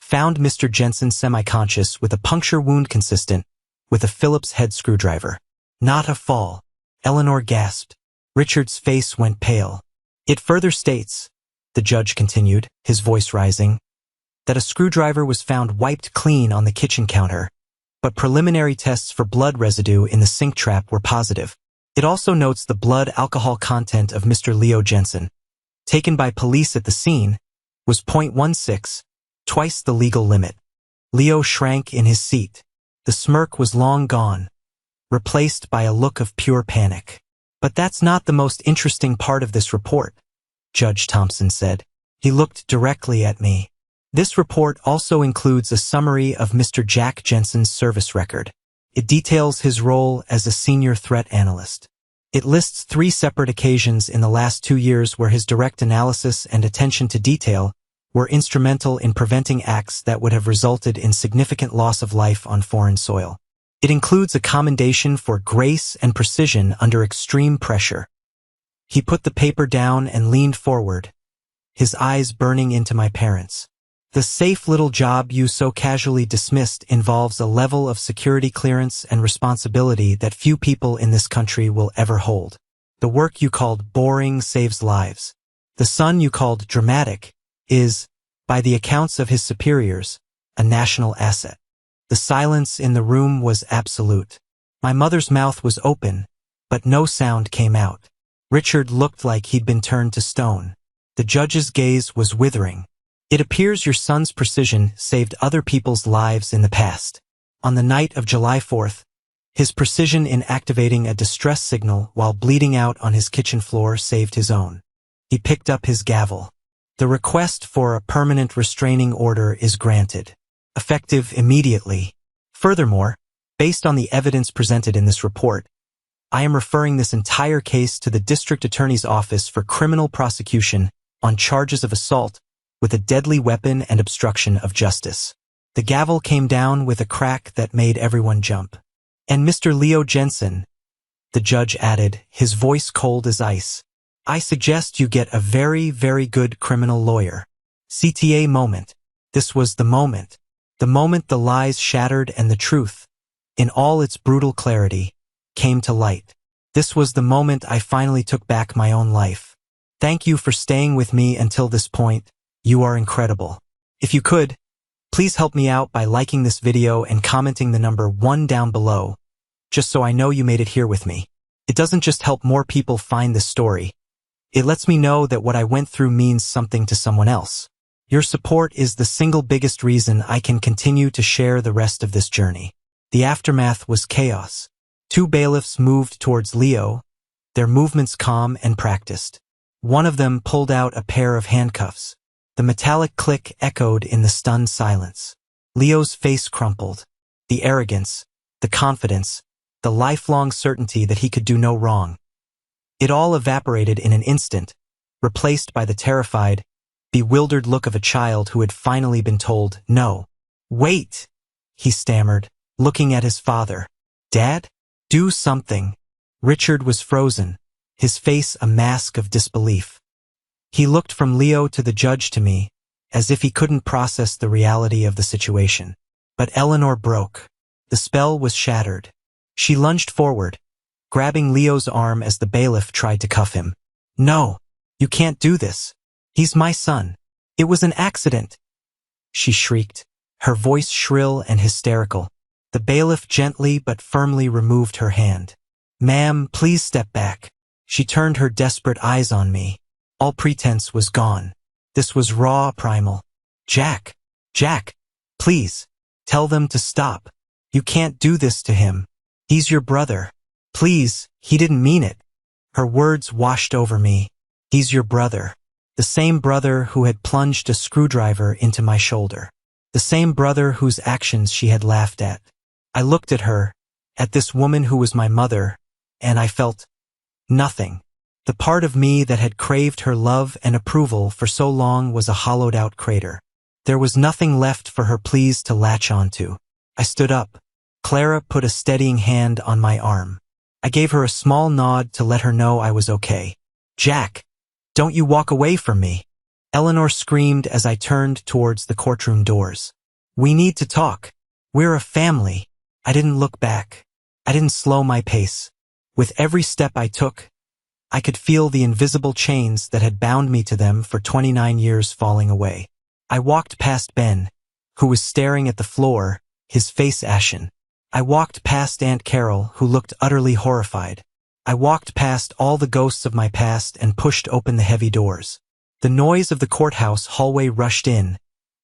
found Mr. Jensen semi-conscious with a puncture wound consistent with a Phillips head screwdriver. Not a fall. Eleanor gasped. Richard's face went pale. It further states, the judge continued, his voice rising, that a screwdriver was found wiped clean on the kitchen counter, but preliminary tests for blood residue in the sink trap were positive. It also notes the blood alcohol content of Mr. Leo Jensen, taken by police at the scene, was 0.16, twice the legal limit. Leo shrank in his seat. The smirk was long gone, replaced by a look of pure panic. But that's not the most interesting part of this report, Judge Thompson said. He looked directly at me. This report also includes a summary of Mr. Jack Jensen's service record. It details his role as a senior threat analyst. It lists 3 separate occasions in the last 2 years where his direct analysis and attention to detail were instrumental in preventing acts that would have resulted in significant loss of life on foreign soil. It includes a commendation for grace and precision under extreme pressure. He put the paper down and leaned forward, his eyes burning into my parents. The safe little job you so casually dismissed involves a level of security clearance and responsibility that few people in this country will ever hold. The work you called boring saves lives. The son you called dramatic is, by the accounts of his superiors, a national asset. The silence in the room was absolute. My mother's mouth was open, but no sound came out. Richard looked like he'd been turned to stone. The judge's gaze was withering. It appears your son's precision saved other people's lives in the past. On the night of July 4th, his precision in activating a distress signal while bleeding out on his kitchen floor saved his own. He picked up his gavel. The request for a permanent restraining order is granted, effective immediately. Furthermore, based on the evidence presented in this report, I am referring this entire case to the District Attorney's Office for criminal prosecution on charges of assault with a deadly weapon and obstruction of justice. The gavel came down with a crack that made everyone jump. And Mr. Leo Jensen, the judge added, his voice cold as ice, I suggest you get a very, very good criminal lawyer. CTA moment. This was the moment. The moment the lies shattered and the truth, in all its brutal clarity, came to light. This was the moment I finally took back my own life. Thank you for staying with me until this point. You are incredible. If you could, please help me out by liking this video and commenting the number 1 down below, just so I know you made it here with me. It doesn't just help more people find this story. It lets me know that what I went through means something to someone else. Your support is the single biggest reason I can continue to share the rest of this journey. The aftermath was chaos. 2 bailiffs moved towards Leo, their movements calm and practiced. One of them pulled out a pair of handcuffs. The metallic click echoed in the stunned silence. Leo's face crumpled. The arrogance, the confidence, the lifelong certainty that he could do no wrong. It all evaporated in an instant, replaced by the terrified, bewildered look of a child who had finally been told no. Wait, he stammered, looking at his father. Dad? Do something. Richard was frozen, his face a mask of disbelief. He looked from Leo to the judge to me, as if he couldn't process the reality of the situation. But Eleanor broke. The spell was shattered. She lunged forward, grabbing Leo's arm as the bailiff tried to cuff him. No, you can't do this. He's my son. It was an accident, she shrieked, her voice shrill and hysterical. The bailiff gently but firmly removed her hand. Ma'am, please step back. She turned her desperate eyes on me. All pretense was gone. This was raw, primal. Jack, please, tell them to stop. You can't do this to him. He's your brother. Please, he didn't mean it. Her words washed over me. He's your brother. The same brother who had plunged a screwdriver into my shoulder. The same brother whose actions she had laughed at. I looked at her, at this woman who was my mother, and I felt nothing. The part of me that had craved her love and approval for so long was a hollowed-out crater. There was nothing left for her pleas to latch onto. I stood up. Clara put a steadying hand on my arm. I gave her a small nod to let her know I was okay. Jack, don't you walk away from me. Eleanor screamed as I turned towards the courtroom doors. We need to talk. We're a family. I didn't look back. I didn't slow my pace. With every step I took, I could feel the invisible chains that had bound me to them for 29 years falling away. I walked past Ben, who was staring at the floor, his face ashen. I walked past Aunt Carol, who looked utterly horrified. I walked past all the ghosts of my past and pushed open the heavy doors. The noise of the courthouse hallway rushed in,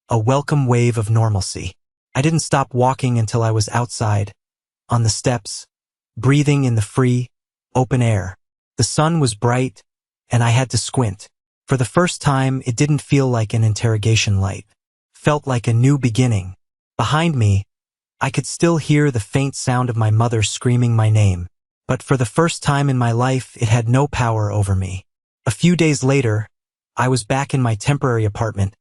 a welcome wave of normalcy. I didn't stop walking until I was outside, on the steps, breathing in the free, open air. The sun was bright, and I had to squint. For the first time, it didn't feel like an interrogation light. Felt like a new beginning. Behind me, I could still hear the faint sound of my mother screaming my name. But for the first time in my life, it had no power over me. A few days later, I was back in my temporary apartment,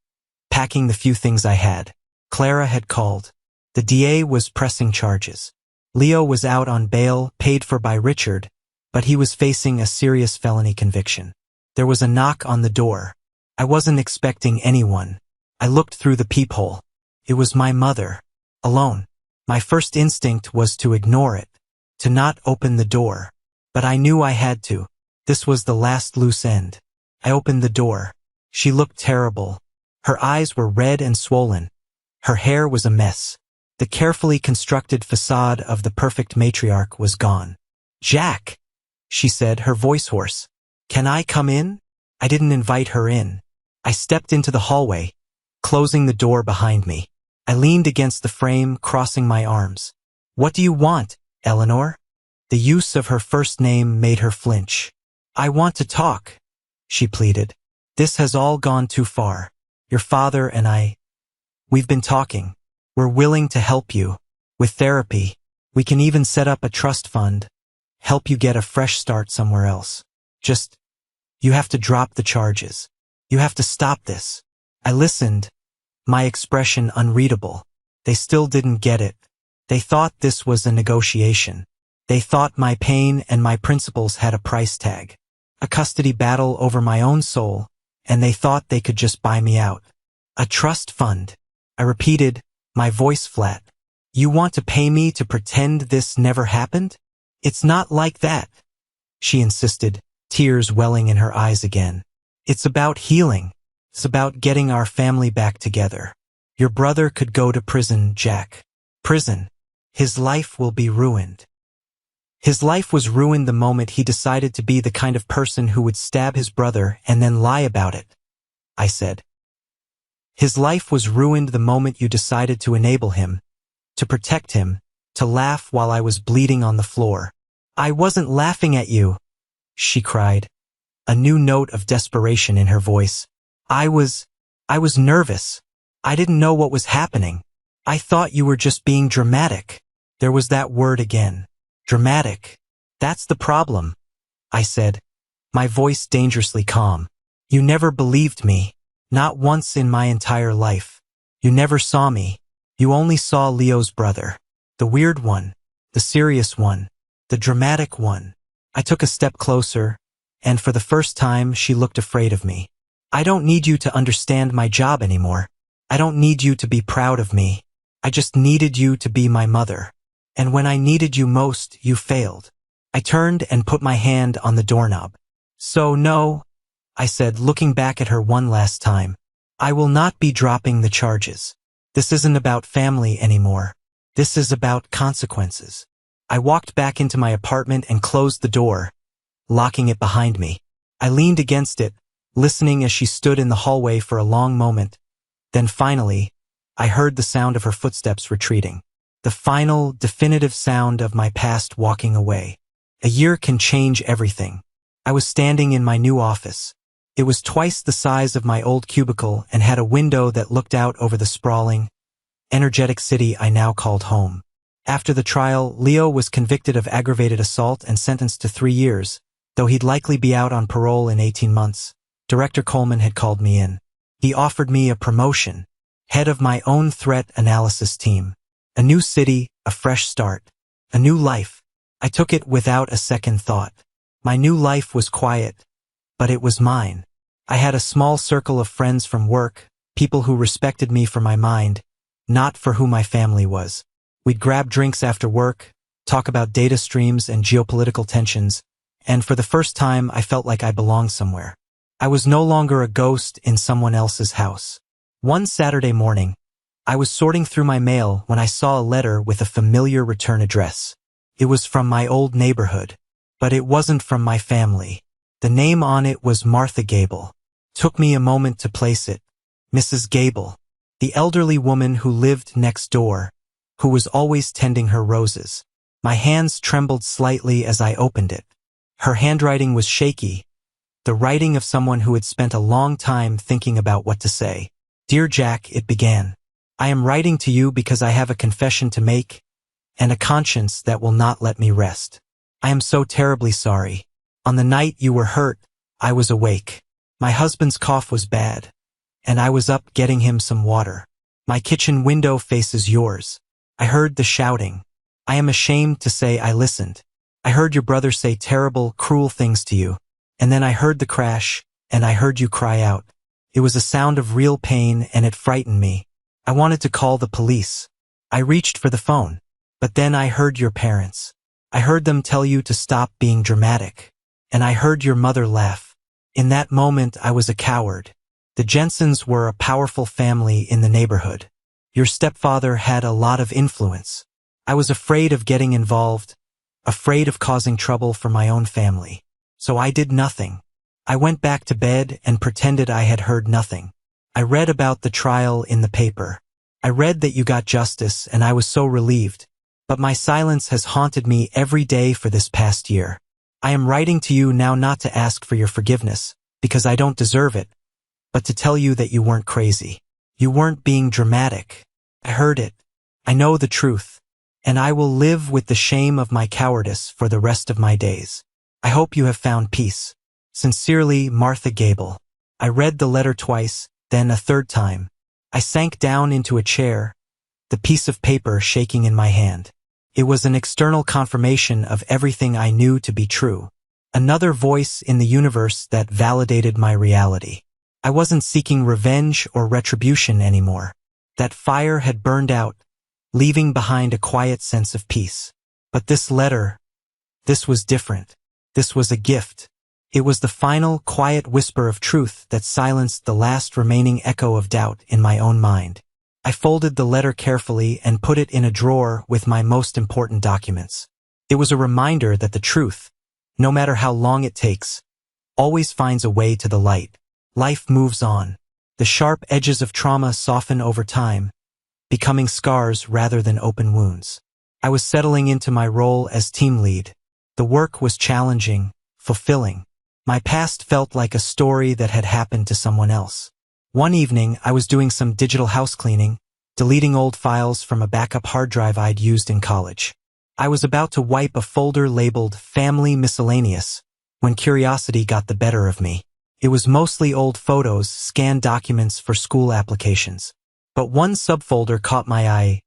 packing the few things I had. Clara had called. The DA was pressing charges. Leo was out on bail, paid for by Richard, but he was facing a serious felony conviction. There was a knock on the door. I wasn't expecting anyone. I looked through the peephole. It was my mother, alone. My first instinct was to ignore it, to not open the door. But I knew I had to. This was the last loose end. I opened the door. She looked terrible. Her eyes were red and swollen. Her hair was a mess. The carefully constructed facade of the perfect matriarch was gone. "Jack," she said, her voice hoarse. "Can I come in?" I didn't invite her in. I stepped into the hallway, closing the door behind me. I leaned against the frame, crossing my arms. "What do you want, Eleanor?" The use of her first name made her flinch. "I want to talk," she pleaded. "This has all gone too far. Your father and we've been talking. We're willing to help you. With therapy, we can even set up a trust fund, help you get a fresh start somewhere else. Just, you have to drop the charges. You have to stop this." I listened, my expression unreadable. They still didn't get it. They thought this was a negotiation. They thought my pain and my principles had a price tag, a custody battle over my own soul, and they thought they could just buy me out. "A trust fund," I repeated, my voice flat. "You want to pay me to pretend this never happened?" "It's not like that," she insisted, tears welling in her eyes again. "It's about healing. It's about getting our family back together. Your brother could go to prison, Jack. Prison. His life will be ruined." His life was ruined the moment he decided to be the kind of person who would stab his brother and then lie about it, I said. "His life was ruined the moment you decided to enable him, to protect him, to laugh while I was bleeding on the floor." "I wasn't laughing at you," she cried, a new note of desperation in her voice. I was nervous. I didn't know what was happening. I thought you were just being dramatic." There was that word again. Dramatic. "That's the problem," I said, my voice dangerously calm. "You never believed me. Not once in my entire life. You never saw me. You only saw Leo's brother. The weird one. The serious one. The dramatic one." I took a step closer, and for the first time she looked afraid of me. "I don't need you to understand my job anymore. I don't need you to be proud of me. I just needed you to be my mother. And when I needed you most, you failed." I turned and put my hand on the doorknob. "So no," I said, looking back at her one last time. "I will not be dropping the charges. This isn't about family anymore. This is about consequences." I walked back into my apartment and closed the door, locking it behind me. I leaned against it, listening as she stood in the hallway for a long moment. Then finally, I heard the sound of her footsteps retreating. The final, definitive sound of my past walking away. A year can change everything. I was standing in my new office. It was twice the size of my old cubicle and had a window that looked out over the sprawling, energetic city I now called home. After the trial, Leo was convicted of aggravated assault and sentenced to 3 years, though he'd likely be out on parole in 18 months. Director Coleman had called me in. He offered me a promotion, head of my own threat analysis team. A new city, a fresh start, a new life. I took it without a second thought. My new life was quiet, but it was mine. I had a small circle of friends from work, people who respected me for my mind, not for who my family was. We'd grab drinks after work, talk about data streams and geopolitical tensions, and for the first time I felt like I belonged somewhere. I was no longer a ghost in someone else's house. One Saturday morning, I was sorting through my mail when I saw a letter with a familiar return address. It was from my old neighborhood, but it wasn't from my family. The name on it was Martha Gable. Took me a moment to place it. Mrs. Gable, the elderly woman who lived next door, who was always tending her roses. My hands trembled slightly as I opened it. Her handwriting was shaky, the writing of someone who had spent a long time thinking about what to say. "Dear Jack," it began. "I am writing to you because I have a confession to make, and a conscience that will not let me rest. I am so terribly sorry. On the night you were hurt, I was awake. My husband's cough was bad, and I was up getting him some water. My kitchen window faces yours. I heard the shouting. I am ashamed to say I listened. I heard your brother say terrible, cruel things to you, and then I heard the crash, and I heard you cry out. It was a sound of real pain, and it frightened me. I wanted to call the police. I reached for the phone, but then I heard your parents. I heard them tell you to stop being dramatic, and I heard your mother laugh. In that moment, I was a coward. The Jensens were a powerful family in the neighborhood. Your stepfather had a lot of influence. I was afraid of getting involved, afraid of causing trouble for my own family. So I did nothing. I went back to bed and pretended I had heard nothing. I read about the trial in the paper. I read that you got justice, and I was so relieved. But my silence has haunted me every day for this past year. I am writing to you now not to ask for your forgiveness, because I don't deserve it, but to tell you that you weren't crazy. You weren't being dramatic. I heard it. I know the truth. And I will live with the shame of my cowardice for the rest of my days. I hope you have found peace. Sincerely, Martha Gable. I read the letter twice, then a third time. I sank down into a chair, the piece of paper shaking in my hand. It was an external confirmation of everything I knew to be true. Another voice in the universe that validated my reality. I wasn't seeking revenge or retribution anymore. That fire had burned out, leaving behind a quiet sense of peace. But this letter, this was different. This was a gift. It was the final, quiet whisper of truth that silenced the last remaining echo of doubt in my own mind. I folded the letter carefully and put it in a drawer with my most important documents. It was a reminder that the truth, no matter how long it takes, always finds a way to the light. Life moves on. The sharp edges of trauma soften over time, becoming scars rather than open wounds. I was settling into my role as team lead. The work was challenging, fulfilling. My past felt like a story that had happened to someone else. One evening, I was doing some digital house cleaning, deleting old files from a backup hard drive I'd used in college. I was about to wipe a folder labeled Family Miscellaneous when curiosity got the better of me. It was mostly old photos, scanned documents for school applications. But one subfolder caught my eye.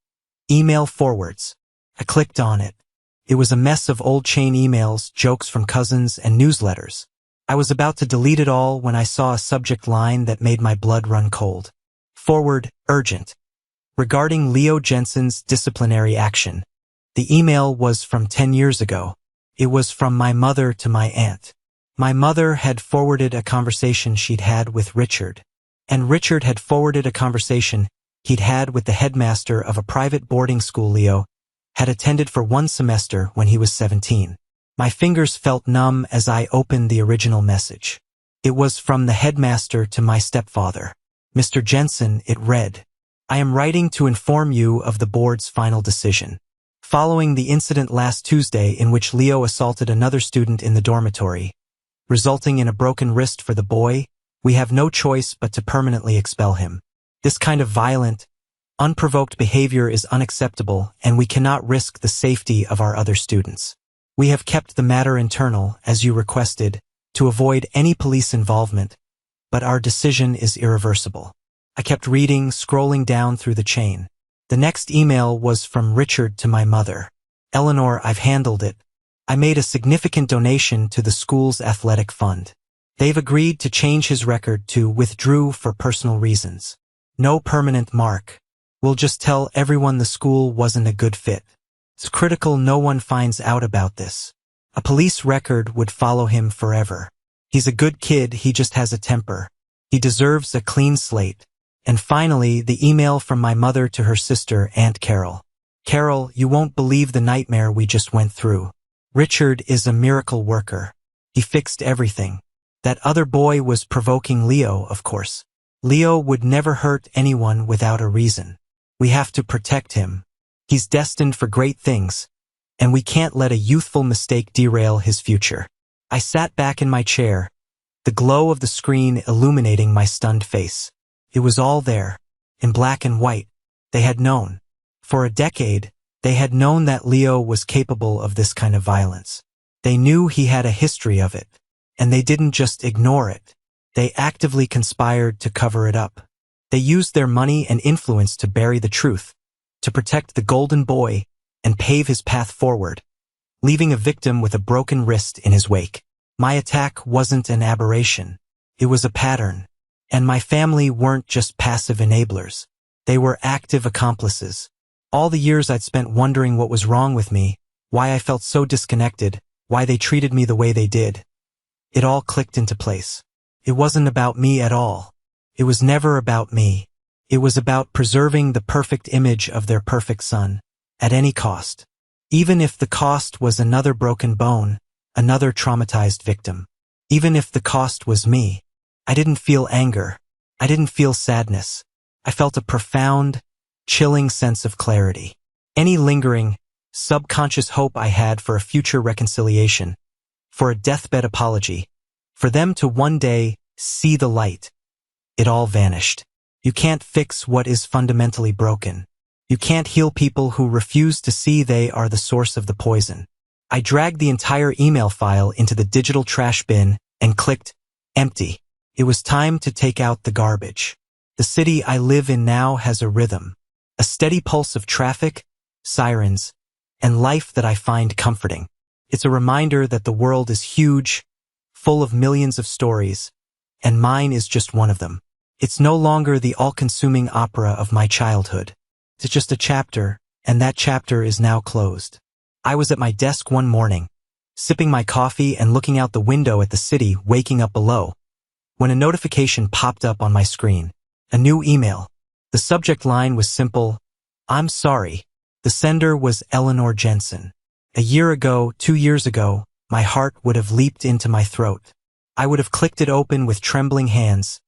Email forwards. I clicked on it. It was a mess of old chain emails, jokes from cousins, and newsletters. I was about to delete it all when I saw a subject line that made my blood run cold. Forward, urgent. Regarding Leo Jensen's disciplinary action. The email was from 10 years ago. It was from my mother to my aunt. My mother had forwarded a conversation she'd had with Richard. And Richard had forwarded a conversation he'd had with the headmaster of a private boarding school Leo had attended for one semester when he was 17. My fingers felt numb as I opened the original message. It was from the headmaster to my stepfather. Mr. Jensen, it read, I am writing to inform you of the board's final decision. Following the incident last Tuesday in which Leo assaulted another student in the dormitory, resulting in a broken wrist for the boy, we have no choice but to permanently expel him. This kind of violent, unprovoked behavior is unacceptable, and we cannot risk the safety of our other students. We have kept the matter internal, as you requested, to avoid any police involvement, but our decision is irreversible. I kept reading, scrolling down through the chain. The next email was from Richard to my mother. Eleanor, I've handled it. I made a significant donation to the school's athletic fund. They've agreed to change his record to withdrew for personal reasons. No permanent mark. We'll just tell everyone the school wasn't a good fit. It's critical no one finds out about this. A police record would follow him forever. He's a good kid, he just has a temper. He deserves a clean slate. And finally, the email from my mother to her sister, Aunt Carol. Carol, you won't believe the nightmare we just went through. Richard is a miracle worker. He fixed everything. That other boy was provoking Leo, of course. Leo would never hurt anyone without a reason. We have to protect him. He's destined for great things, and we can't let a youthful mistake derail his future. I sat back in my chair, the glow of the screen illuminating my stunned face. It was all there, in black and white. They had known. For a decade, they had known that Leo was capable of this kind of violence. They knew he had a history of it, and they didn't just ignore it. They actively conspired to cover it up. They used their money and influence to bury the truth, to protect the golden boy and pave his path forward, leaving a victim with a broken wrist in his wake. My attack wasn't an aberration. It was a pattern. And my family weren't just passive enablers. They were active accomplices. All the years I'd spent wondering what was wrong with me, why I felt so disconnected, why they treated me the way they did. It all clicked into place. It wasn't about me at all. It was never about me. It was about preserving the perfect image of their perfect son, at any cost. Even if the cost was another broken bone, another traumatized victim. Even if the cost was me. I didn't feel anger. I didn't feel sadness. I felt a profound, chilling sense of clarity. Any lingering, subconscious hope I had for a future reconciliation, for a deathbed apology, for them to one day see the light, it all vanished. You can't fix what is fundamentally broken. You can't heal people who refuse to see they are the source of the poison. I dragged the entire email file into the digital trash bin and clicked empty. It was time to take out the garbage. The city I live in now has a rhythm, a steady pulse of traffic, sirens, and life that I find comforting. It's a reminder that the world is huge, full of millions of stories, and mine is just one of them. It's no longer the all-consuming opera of my childhood. It's just a chapter, and that chapter is now closed. I was at my desk one morning, sipping my coffee and looking out the window at the city waking up below, when a notification popped up on my screen. A new email. The subject line was simple, "I'm sorry." The sender was Eleanor Jensen. A year ago, 2 years ago, my heart would have leaped into my throat. I would have clicked it open with trembling hands,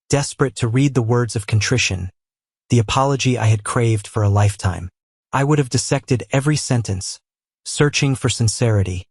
desperate to read the words of contrition, the apology I had craved for a lifetime. I would have dissected every sentence, searching for sincerity,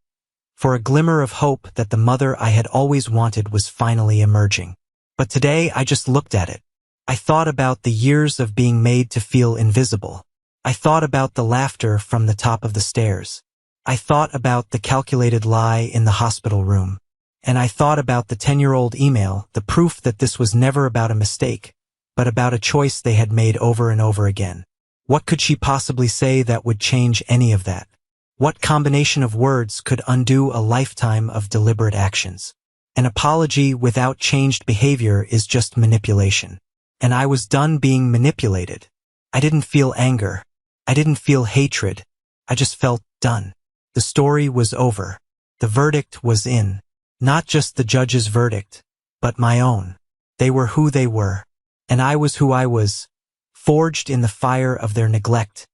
for a glimmer of hope that the mother I had always wanted was finally emerging. But today I just looked at it. I thought about the years of being made to feel invisible. I thought about the laughter from the top of the stairs. I thought about the calculated lie in the hospital room. And I thought about the 10-year-old email, the proof that this was never about a mistake, but about a choice they had made over and over again. What could she possibly say that would change any of that? What combination of words could undo a lifetime of deliberate actions? An apology without changed behavior is just manipulation. And I was done being manipulated. I didn't feel anger. I didn't feel hatred. I just felt done. The story was over. The verdict was in. Not just the judge's verdict, but my own. They were who they were, and I was who I was, forged in the fire of their neglect,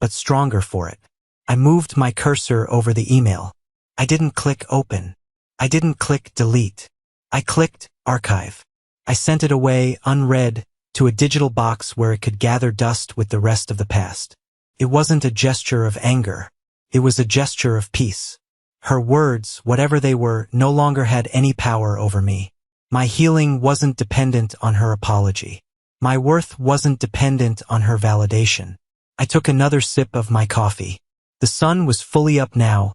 but stronger for it. I moved my cursor over the email. I didn't click open. I didn't click delete. I clicked archive. I sent it away unread to a digital box where it could gather dust with the rest of the past. It wasn't a gesture of anger. It was a gesture of peace. Her words, whatever they were, no longer had any power over me. My healing wasn't dependent on her apology. My worth wasn't dependent on her validation. I took another sip of my coffee. The sun was fully up now,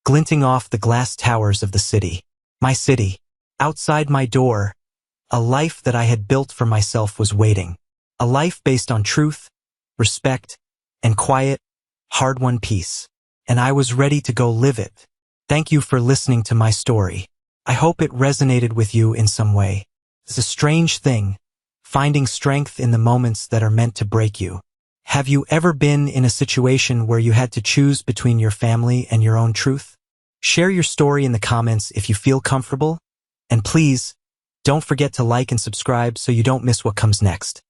glinting off the glass towers of the city. My city. Outside my door, a life that I had built for myself was waiting. A life based on truth, respect, and quiet, hard-won peace. And I was ready to go live it. Thank you for listening to my story. I hope it resonated with you in some way. It's a strange thing, finding strength in the moments that are meant to break you. Have you ever been in a situation where you had to choose between your family and your own truth? Share your story in the comments if you feel comfortable. And please, don't forget to like and subscribe so you don't miss what comes next.